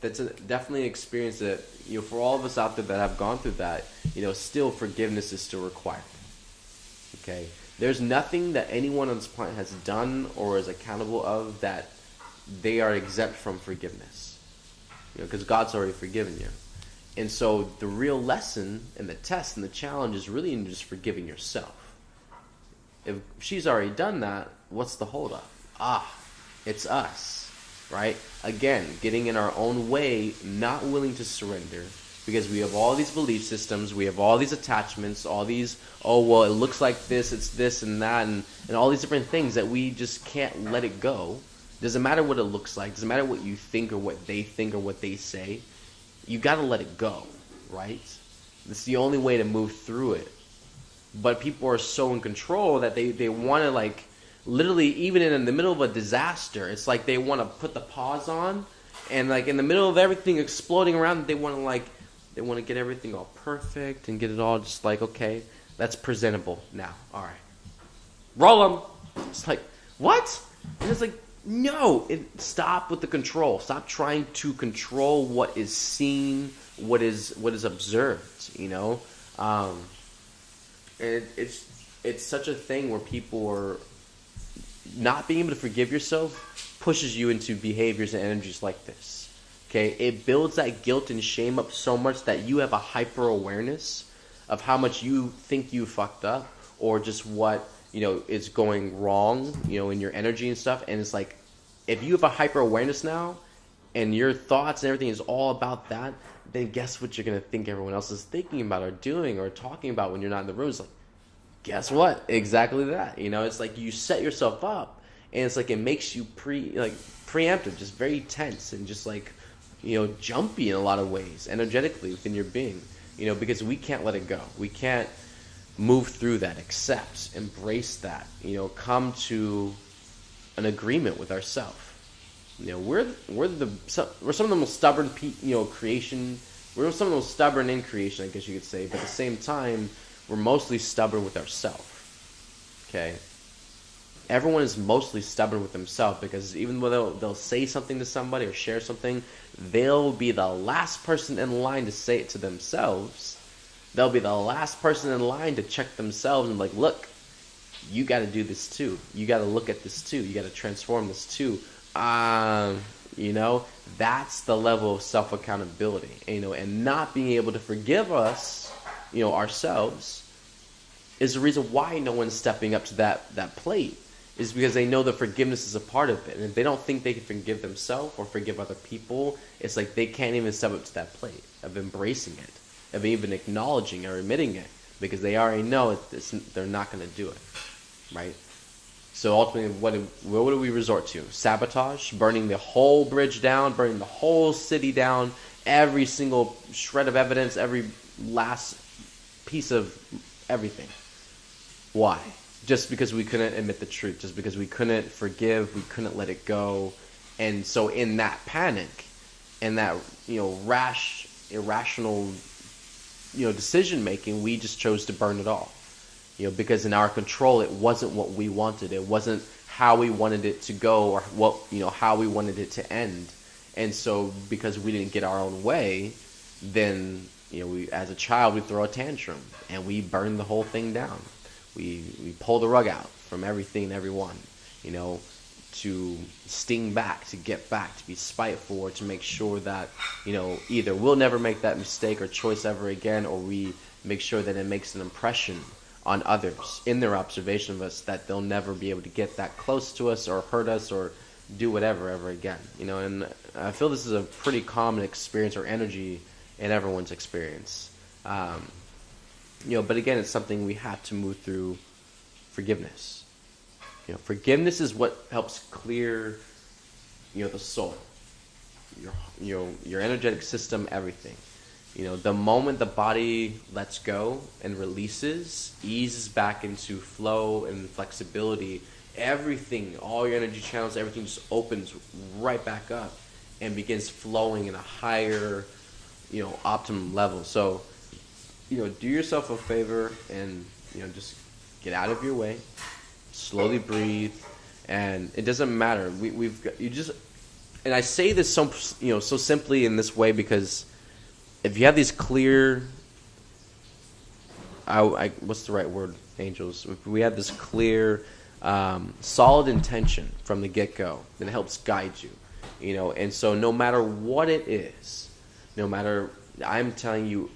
That's definitely an experience that, for all of us out there that have gone through that, still forgiveness is still required. Okay? There's nothing that anyone on this planet has done or is accountable of that they are exempt from forgiveness. Because God's already forgiven you. And so the real lesson and the test and the challenge is really in just forgiving yourself. If she's already done that, what's the holdup? It's us, right? Again, getting in our own way, not willing to surrender, because we have all these belief systems, we have all these attachments, all these, it looks like this, it's this and that, and all these different things that we just can't let it go. Doesn't matter what it looks like, doesn't matter what you think or what they think or what they say, you gotta let it go, right? It's the only way to move through it. But people are so in control that they want to, literally, even in the middle of a disaster, it's like they want to put the pause on, and in the middle of everything exploding around, they want to get everything all perfect and get it all just okay, that's presentable now. All right, roll them. It's what? And it's no. Stop with the control. Stop trying to control what is seen, what is observed. It's such a thing where people are not being able to forgive yourself pushes you into behaviors and energies like this. Okay, it builds that guilt and shame up so much that you have a hyper awareness of how much you think you fucked up, or just what is going wrong, in your energy and stuff. And it's if you have a hyper awareness now, and your thoughts and everything is all about that, then guess what you're gonna think everyone else is thinking about or doing or talking about when you're not in the room? It's guess what? Exactly that. It's you set yourself up, and it's it makes you preemptive, just very tense and just jumpy in a lot of ways, energetically within your being. Because we can't let it go. We can't move through that, accept, embrace that. Come to an agreement with ourselves. We're some of the most stubborn creation. We're some of the most stubborn in creation, I guess you could say. But at the same time, we're mostly stubborn with ourselves. Okay? Everyone is mostly stubborn with themselves, because even though they'll say something to somebody or share something, they'll be the last person in line to say it to themselves. They'll be the last person in line to check themselves and look, you got to do this too. You got to look at this too. You got to transform this too. That's the level of self-accountability. And not being able to forgive us, ourselves, is the reason why no one's stepping up to that plate. Is because they know that forgiveness is a part of it. And if they don't think they can forgive themselves or forgive other people, it's they can't even step up to that plate of embracing it, of even acknowledging or admitting it, because they already know they're not going to do it, right? So ultimately, what do we resort to? Sabotage, burning the whole bridge down, burning the whole city down, every single shred of evidence, every last piece of everything. Why? Just because we couldn't admit the truth, just because we couldn't forgive, we couldn't let it go. And so in that panic and that, rash, irrational, decision making, we just chose to burn it all. Because in our control, it wasn't what we wanted. It wasn't how we wanted it to go, or what, how we wanted it to end. And so because we didn't get our own way, then, we, as a child, we throw a tantrum and we burn the whole thing down. We pull the rug out from everything and everyone, to sting back, to get back, to be spiteful, or to make sure that, either we'll never make that mistake or choice ever again, or we make sure that it makes an impression on others in their observation of us, that they'll never be able to get that close to us or hurt us or do whatever ever again. And I feel this is a pretty common experience or energy in everyone's experience. But again, it's something we have to move through forgiveness. Forgiveness is what helps clear, the soul, your energetic system, everything. The moment the body lets go and releases, eases back into flow and flexibility, everything, all your energy channels, everything just opens right back up and begins flowing in a higher, optimum level. So, do yourself a favor and, just get out of your way, slowly breathe, and it doesn't matter. We've got, and I say this so simply in this way because if you have these clear, what's the right word, angels? If we have this clear, solid intention from the get-go, then it helps guide you, and so no matter what it is, I'm telling you,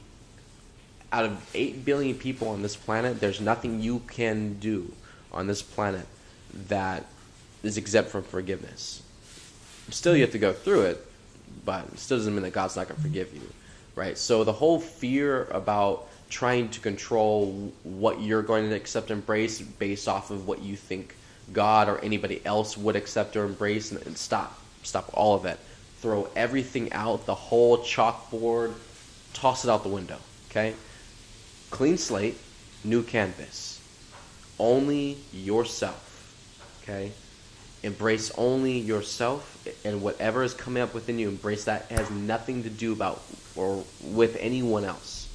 out of 8 billion people on this planet, there's nothing you can do on this planet that is exempt from forgiveness. Still, you have to go through it, but it still doesn't mean that God's not going to forgive you, right? So the whole fear about trying to control what you're going to accept and embrace based off of what you think God or anybody else would accept or embrace, and stop all of that. Throw everything out, the whole chalkboard, toss it out the window, okay? Clean slate, new canvas. Only yourself, okay? Embrace only yourself, and whatever is coming up within you, embrace that. It has nothing to do about or with anyone else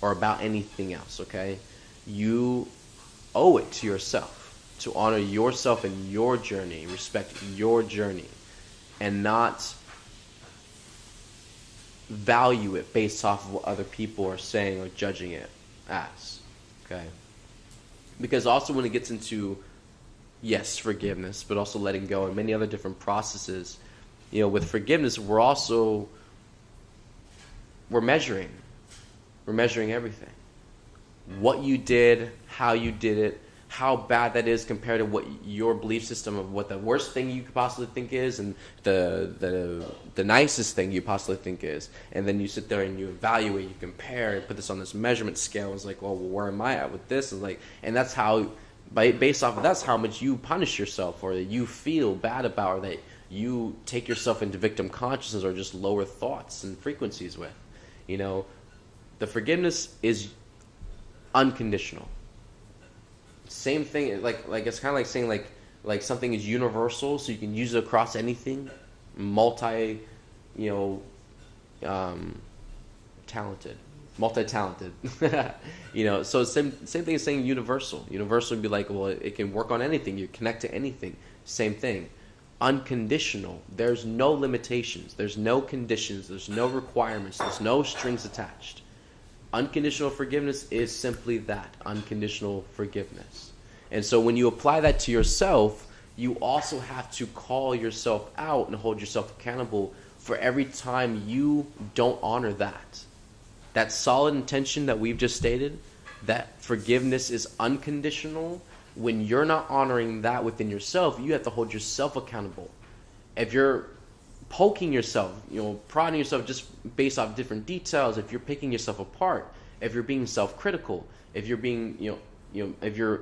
or about anything else, okay? You owe it to yourself to honor yourself and your journey, respect your journey, and not value it based off of what other people are saying or judging it as, okay? Because also when it gets into, yes, forgiveness, but also letting go and many other different processes, with forgiveness, we're measuring everything. What you did, how you did it, how bad that is compared to what your belief system of what the worst thing you could possibly think is and the nicest thing you possibly think is. And then you sit there and you evaluate, you compare, and put this on this measurement scale. It's like, well, where am I at with this? And that's how, based off of that's how much you punish yourself, or that you feel bad about, or that you take yourself into victim consciousness or just lower thoughts and frequencies with. The forgiveness is unconditional. Same thing, like it's kind of like saying like something is universal, so you can use it across anything. Multi-talented. So same thing as saying universal. Universal would be like, well, it can work on anything. You connect to anything. Same thing. Unconditional. There's no limitations. There's no conditions. There's no requirements. There's no strings attached. Unconditional forgiveness is simply that, unconditional forgiveness. And so when you apply that to yourself, you also have to call yourself out and hold yourself accountable for every time you don't honor that. That solid intention that we've just stated, that forgiveness is unconditional, when you're not honoring that within yourself, you have to hold yourself accountable. If you're poking yourself, prodding yourself just based off different details, if you're picking yourself apart, if you're being self-critical, if you're being, if you're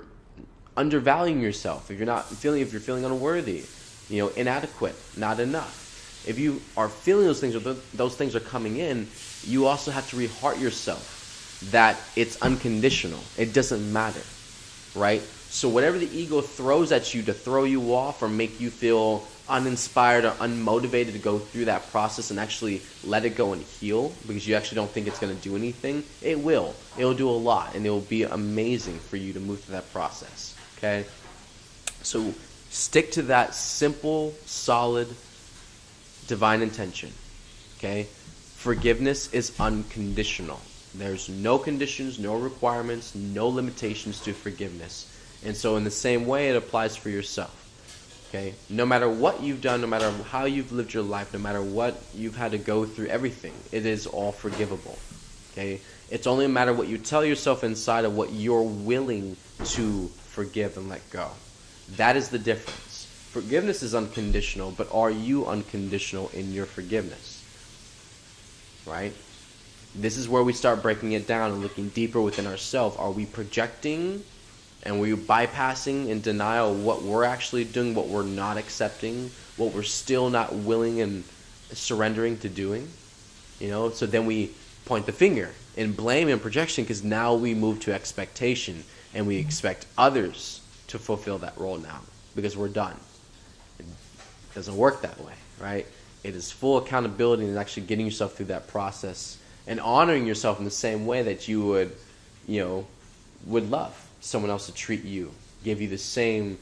undervaluing yourself, if you're feeling unworthy, inadequate, not enough. If you are feeling those things, or those things are coming in, you also have to re-heart yourself that it's unconditional. It doesn't matter, right? So whatever the ego throws at you to throw you off or make you feel uninspired or unmotivated to go through that process and actually let it go and heal, because you actually don't think it's going to do anything, it will. It'll do a lot, and it will be amazing for you to move through that process, okay? So stick to that simple, solid, divine intention, okay? Forgiveness is unconditional. There's no conditions, no requirements, no limitations to forgiveness. And so in the same way, it applies for yourself. Okay? No matter what you've done, no matter how you've lived your life, no matter what you've had to go through, everything, it is all forgivable. Okay? It's only a matter of what you tell yourself inside of what you're willing to forgive and let go. That is the difference. Forgiveness is unconditional, but are you unconditional in your forgiveness? Right? This is where we start breaking it down and looking deeper within ourselves. Are we projecting and we're bypassing in denial what we're actually doing, what we're not accepting, what we're still not willing and surrendering to doing? So then we point the finger in blame and projection, because now we move to expectation and we expect others to fulfill that role now. because we're done. It doesn't work that way, right? It is full accountability and actually getting yourself through that process and honoring yourself in the same way that you would love someone else to treat you, give you the same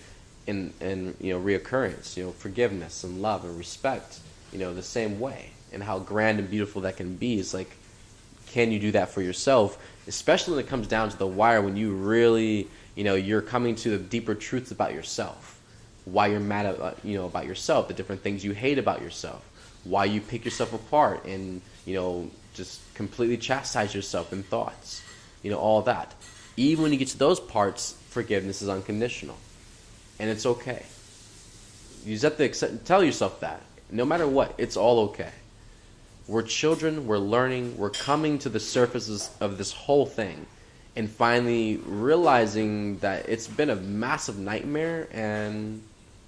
in reoccurrence, forgiveness and love and respect, the same way. And how grand and beautiful that can be is like, can you do that for yourself? Especially when it comes down to the wire, when you really, you're coming to the deeper truths about yourself. Why you're mad at, about yourself, the different things you hate about yourself, why you pick yourself apart and, just completely chastise yourself in thoughts, all that. Even when you get to those parts, forgiveness is unconditional. And it's okay. You just have to tell yourself that. No matter what, it's all okay. We're children, we're learning, we're coming to the surfaces of this whole thing and finally realizing that it's been a massive nightmare and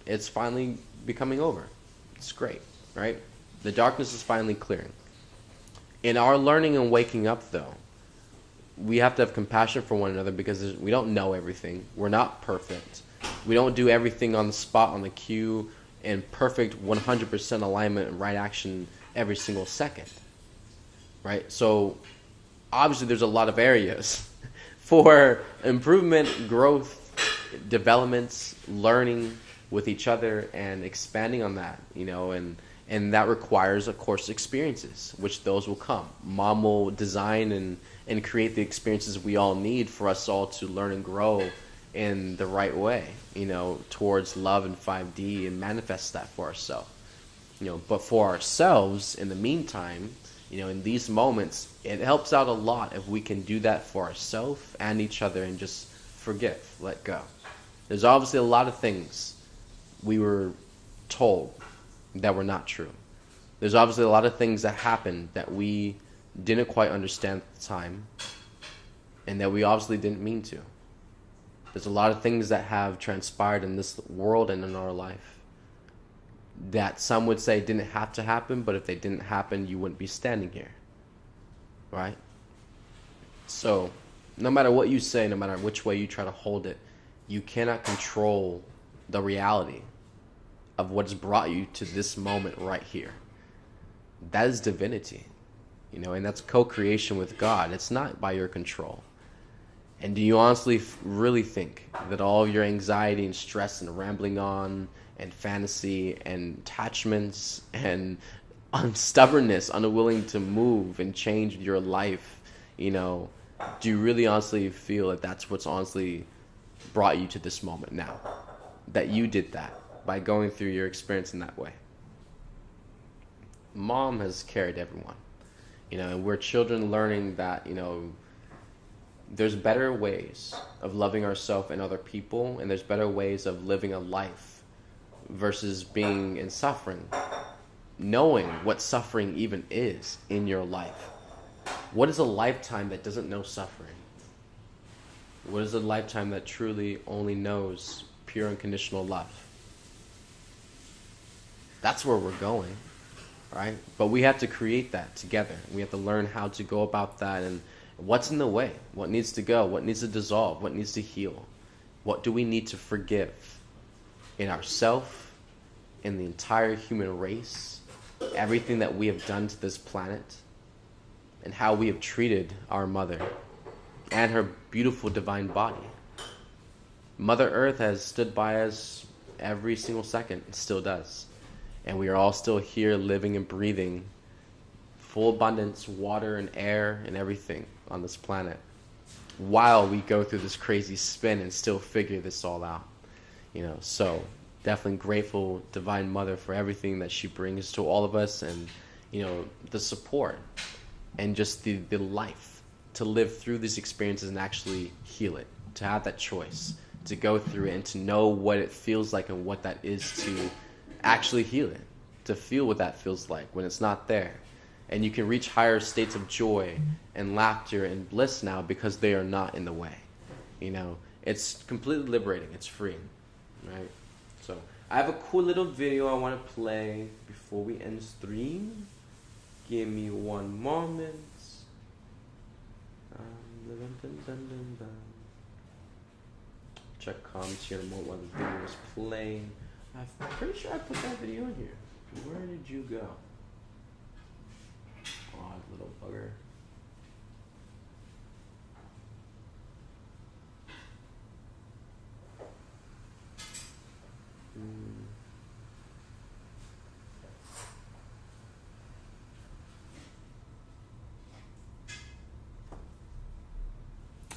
it's finally becoming over. It's great, right? The darkness is finally clearing. In our learning and waking up, though, we have to have compassion for one another because we don't know everything. We're not perfect. We don't do everything on the spot, on the cue, in perfect 100% alignment and right action every single second, right? So obviously there's a lot of areas for improvement, growth, developments, learning with each other and expanding on that, and that requires, of course, experiences, which those will come. Mom will design and create the experiences we all need for us all to learn and grow in the right way, towards love and 5D and manifest that for ourselves. But for ourselves, in the meantime, in these moments, it helps out a lot if we can do that for ourselves and each other and just forgive, let go. There's obviously a lot of things we were told that were not true. There's obviously a lot of things that happened that we didn't quite understand at the time and that we obviously didn't mean to. There's a lot of things that have transpired in this world and in our life that some would say didn't have to happen, but if they didn't happen, you wouldn't be standing here, right? So no matter what you say, no matter which way you try to hold it, you cannot control the reality of what's brought you to this moment right here. That is divinity, and that's co-creation with God. It's not by your control. And do you honestly really think that all of your anxiety and stress and rambling on and fantasy and attachments and stubbornness, unwilling to move and change your life, do you really honestly feel that that's what's honestly brought you to this moment now? That you did that by going through your experience in that way? Mom has carried everyone, and we're children learning that, there's better ways of loving ourselves and other people, and there's better ways of living a life versus being in suffering, knowing what suffering even is in your life. What is a lifetime that doesn't know suffering? What is a lifetime that truly only knows pure unconditional love? That's where we're going, right? But we have to create that together. We have to learn how to go about that and what's in the way, what needs to go, what needs to dissolve, what needs to heal. What do we need to forgive in ourselves, in the entire human race, everything that we have done to this planet, and how we have treated our mother and her beautiful divine body. Mother Earth has stood by us every single second, and still does. And we are all still here living and breathing full abundance, water and air and everything on this planet, while we go through this crazy spin and still figure this all out. So definitely grateful, Divine Mother, for everything that she brings to all of us, and the support and just the life to live through these experiences and actually heal it, to have that choice to go through it and to know what it feels like and what that is to actually heal it, to feel what that feels like when it's not there. And you can reach higher states of joy and laughter and bliss now because they are not in the way. It's completely liberating. It's freeing, right? So I have a cool little video I want to play before we end stream. Give me one moment. check comments here in a moment while the video is playing. I'm pretty sure I put that video in here. Where did you go? Odd little bugger.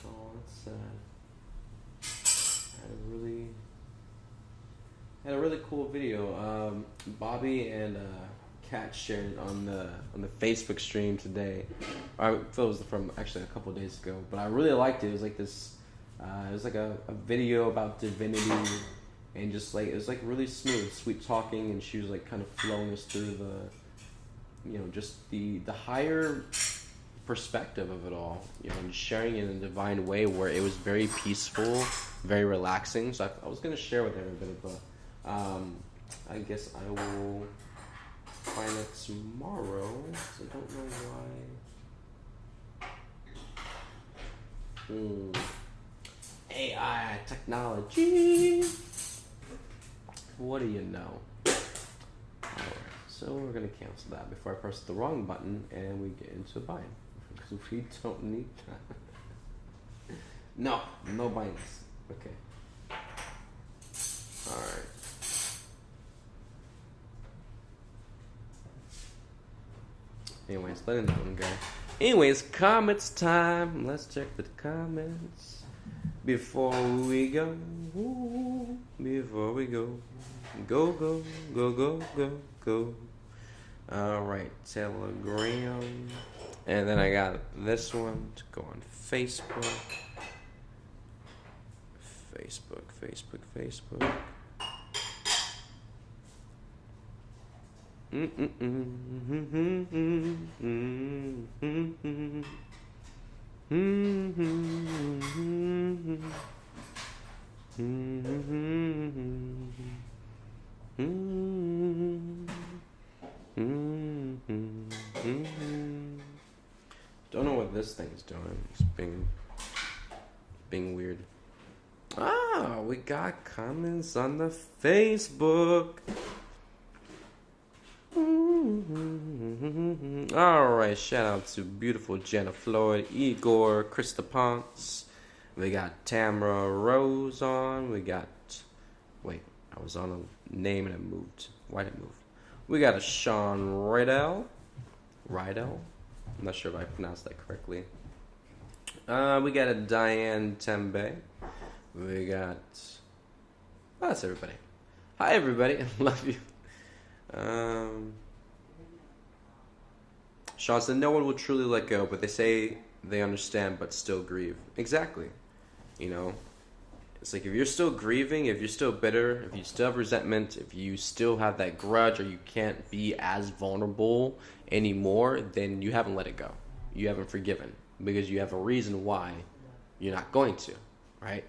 Oh, that's sad. Had a really cool video. Bobby and Kat shared it on the Facebook stream today. I thought it was from actually a couple of days ago, but I really liked it. It was like this. It was like a video about divinity, and just like it was like really smooth, sweet talking, and she was like kind of flowing us through the, just the higher perspective of it all, and sharing it in a divine way where it was very peaceful, very relaxing. So I was gonna share with everybody, but I guess I will find it tomorrow. So I don't know why. AI technology. What do you know? Alright, so we're gonna cancel that before I press the wrong button and we get into buying. Because we don't need that. No binds. Okay. Alright. Anyways, letting that one go. Anyways, comments time. Let's check the comments before we go. Before we go. Go. Alright, Telegram. And then I got this one to go on Facebook. Facebook. Don't know what this thing's doing. It's being weird. We got comments on the Facebook. Alright, shout out to beautiful Jenna Floyd, Igor, Krista Ponce. We got Tamara Rose on. We got, I was on a name and it moved. Why did it move? We got a Sean Rydell. I'm not sure if I pronounced that correctly. We got a Diane Tembe. We got, that's everybody. Hi everybody, I love you. Sean said, no one will truly let go, but they say they understand but still grieve. Exactly. It's like if you're still grieving, if you're still bitter, if you still have resentment, if you still have that grudge, or you can't be as vulnerable anymore, then you haven't let it go. You haven't forgiven, because you have a reason why you're not going to, right?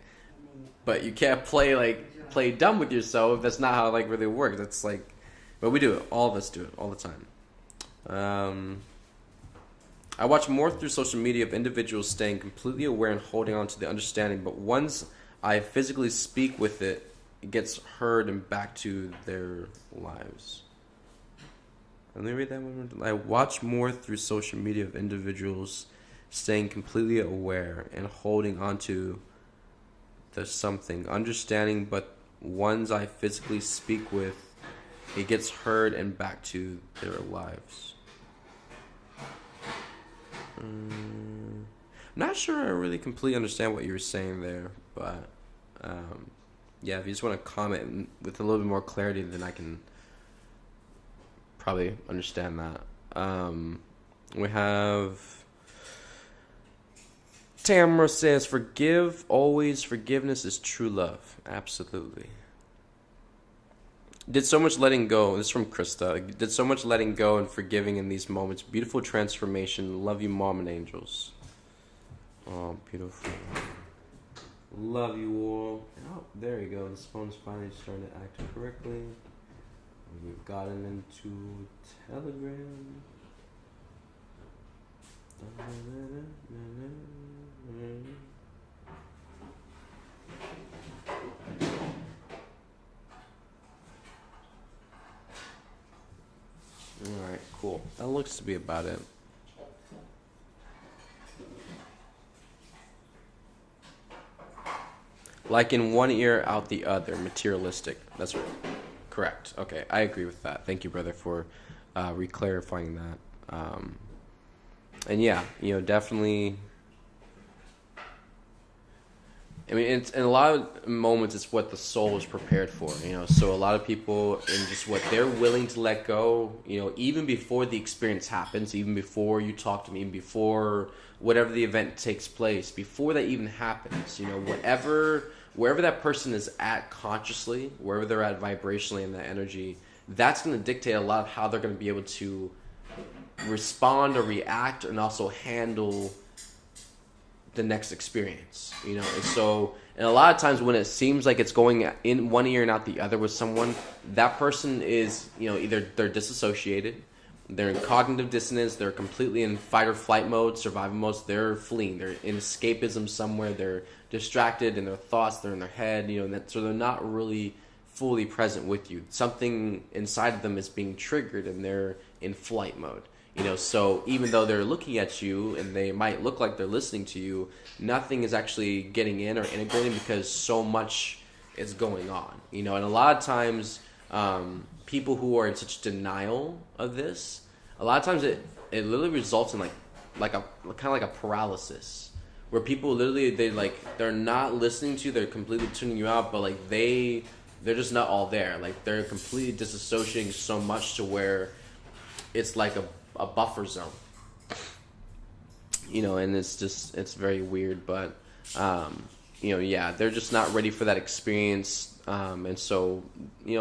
But you can't play dumb with yourself. That's not how it really works. That's but we do it. All of us do it all the time. I watch more through social media of individuals staying completely aware and holding on to the understanding, but once I physically speak with it, it gets heard and back to their lives. Let me read that one. I watch more through social media of individuals staying completely aware and holding on to the something, understanding, but ones I physically speak with, it gets heard and back to their lives. I'm not sure I really completely understand what you were saying there, but yeah, if you just want to comment with a little bit more clarity, then I can probably understand that. We have Tamara says, forgive always. Forgiveness is true love. Absolutely. Did so much letting go. This is from Krista. Did so much letting go and forgiving in these moments. Beautiful transformation. Love you, Mom and Angels. Oh, beautiful. Love you all. Oh, there you go. This phone's finally starting to act correctly. We've gotten into Telegram. looks to be about it. Like in one ear, out the other. Materialistic. That's right. Correct. Okay, I agree with that. Thank you, brother, for re-clarifying that. And yeah, definitely. I mean, it's in a lot of moments, it's what the soul is prepared for. So a lot of people, and just what they're willing to let go. Even before the experience happens, even before you talk to them, even before whatever the event takes place, before that even happens. Wherever that person is at consciously, wherever they're at vibrationally in that energy, that's going to dictate a lot of how they're going to be able to respond or react and also handle the next experience. And a lot of times when it seems like it's going in one ear and out the other with someone, that person is, either they're disassociated, they're in cognitive dissonance, they're completely in fight or flight mode, survival mode, they're fleeing, they're in escapism somewhere, they're distracted in their thoughts, they're in their head, so they're not really fully present with you. Something inside of them is being triggered and they're in flight mode. So even though they're looking at you and they might look like they're listening to you, nothing is actually getting in or integrating because so much is going on. And a lot of times, people who are in such denial of this, a lot of times it literally results in like a kind of like a paralysis, where people literally they're not listening to you, they're completely tuning you out, but they're just not all there. They're completely disassociating so much to where it's like a buffer zone. And it's very weird, but they're just not ready for that experience. And so, and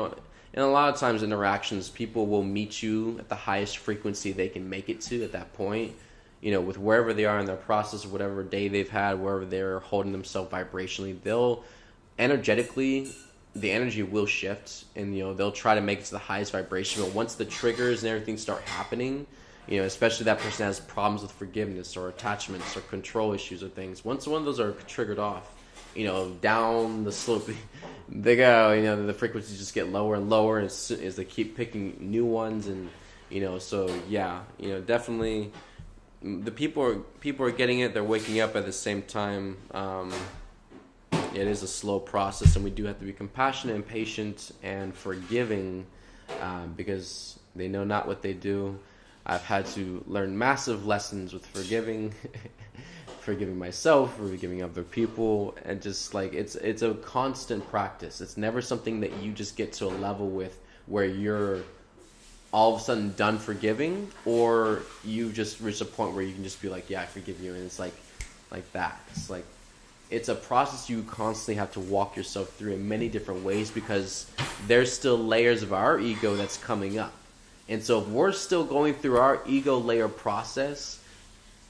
a lot of times interactions, people will meet you at the highest frequency they can make it to at that point, with wherever they are in their process, whatever day they've had, wherever they're holding themselves vibrationally, they'll energetically, the energy will shift, and they'll try to make it to the highest vibration. But once the triggers and everything start happening, especially that person has problems with forgiveness or attachments or control issues or things, once one of those are triggered off, down the slope they go, the frequencies just get lower and lower as they keep picking new ones. And so yeah, definitely the people are getting it, they're waking up at the same time. It is a slow process, and we do have to be compassionate and patient and forgiving, because they know not what they do. I've had to learn massive lessons with forgiving forgiving myself, forgiving other people, and just it's a constant practice. It's never something that you just get to a level with where you're all of a sudden done forgiving, or you just reach a point where you can just be like, yeah, I forgive you, and it's like that. It's a process you constantly have to walk yourself through in many different ways, because there's still layers of our ego that's coming up. And so if we're still going through our ego layer process,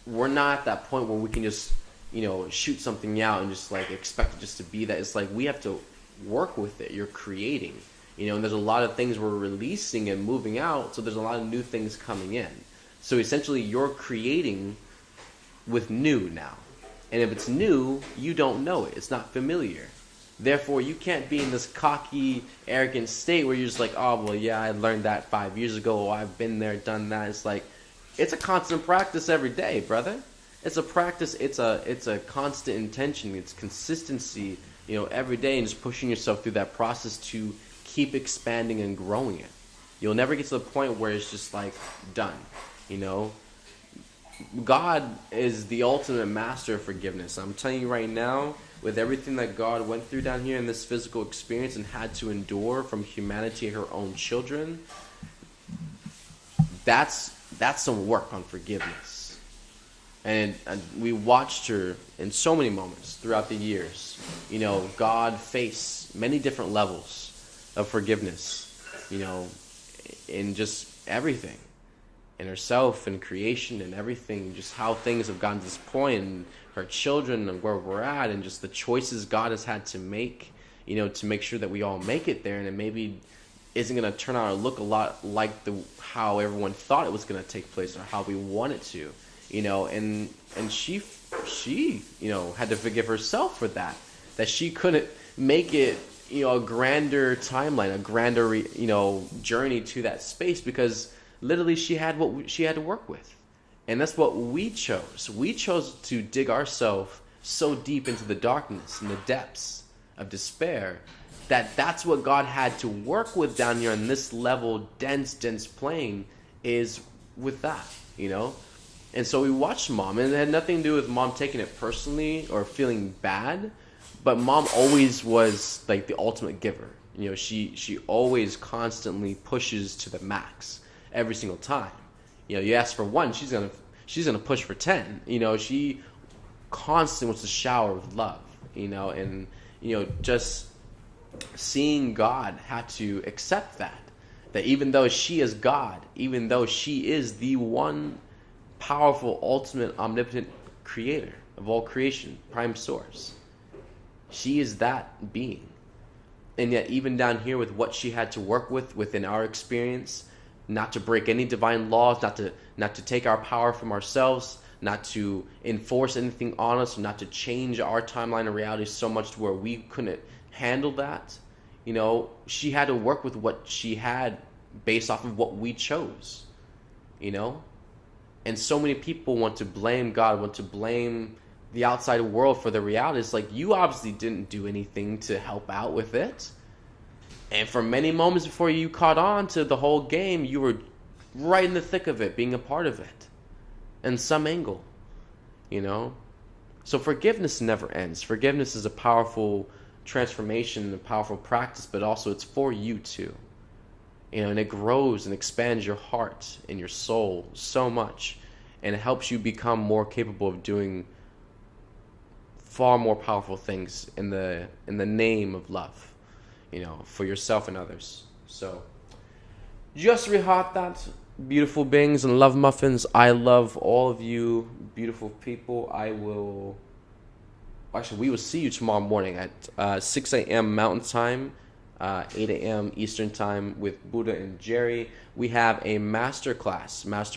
we're not at that point where we can just, shoot something out and just expect it just to be that. It's we have to work with it. You're creating, and there's a lot of things we're releasing and moving out. So there's a lot of new things coming in. So essentially you're creating with new now. And if it's new, you don't know it. It's not familiar. Therefore, you can't be in this cocky, arrogant state where you're just like, oh, well, yeah, I learned that 5 years ago. I've been there, done that. It's a constant practice every day, brother. It's a practice. It's a constant intention. It's consistency, every day, and just pushing yourself through that process to keep expanding and growing it. You'll never get to the point where it's just done, God is the ultimate master of forgiveness. I'm telling you right now, with everything that God went through down here in this physical experience and had to endure from humanity and her own children, that's some work on forgiveness. And we watched her in so many moments throughout the years, God face many different levels of forgiveness, in just everything. And herself and creation and everything, just how things have gotten to this point, and her children and where we're at, and just the choices God has had to make, to make sure that we all make it there, and it maybe isn't going to turn out or look a lot like how everyone thought it was going to take place or how we want it to, and she had to forgive herself for that she couldn't make it, a grander timeline, a grander, journey to that space, because literally she had she had to work with. And that's what we chose. We chose to dig ourselves so deep into the darkness and the depths of despair that's what God had to work with down here on this level, dense plane, is with that, you know? And so we watched Mom, and it had nothing to do with Mom taking it personally or feeling bad, but Mom always was like the ultimate giver. You know, she always constantly pushes to the max every single time. You know, you ask for 1, she's gonna push for 10. You know, she constantly wants to shower with love. You know, and you know, just seeing God had to accept that even though she is God, even though she is the one powerful, ultimate, omnipotent creator of all creation, prime source, she is that being. And yet even down here with what she had to work with within our experience, not to break any divine laws, not to take our power from ourselves, not to enforce anything on us, not to change our timeline of reality so much to where we couldn't handle that. You know, she had to work with what she had based off of what we chose, you know? And so many people want to blame God, want to blame the outside world for the reality. It's like, you obviously didn't do anything to help out with it. And for many moments before you caught on to the whole game, you were right in the thick of it, being a part of it in some angle, you know? So forgiveness never ends. Forgiveness is a powerful transformation, a powerful practice, but also it's for you too. You know, and it grows and expands your heart and your soul so much, and it helps you become more capable of doing far more powerful things in the name of love, you know, for yourself and others. So just reheart that, beautiful beings and love muffins. I love all of you beautiful people. We will see you tomorrow morning at 6 a.m. Mountain Time, 8 a.m. Eastern Time with Buddha and Jeri. We have a master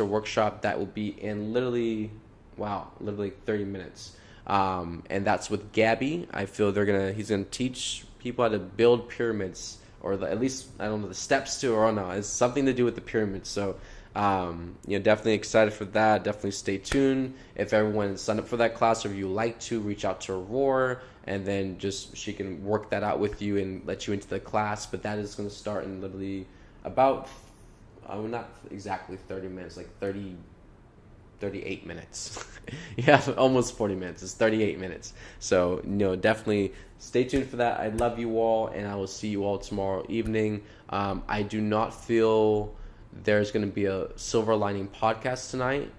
workshop that will be in literally 30 minutes. And that's with Gabby. I feel he's gonna teach people how to build pyramids, or at least, I don't know, the steps to, or I don't know, it's something to do with the pyramids. So, you know, definitely excited for that. Definitely stay tuned. If everyone signed up for that class, or if you like to, reach out to Aurora, and then she can work that out with you and let you into the class. But that is going to start in literally about, not exactly 30 minutes, like 38 minutes. Yeah, almost 40 minutes. It's 38 minutes. So, you know, definitely stay tuned for that. I love you all, and I will see you all tomorrow evening. I do not feel there's going to be a Silver Lining podcast tonight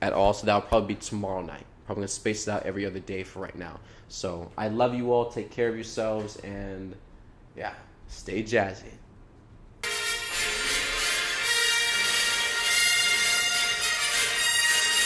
at all, so that'll probably be tomorrow night. Probably going to space it out every other day for right now. So I love you all. Take care of yourselves, and yeah, stay jazzy.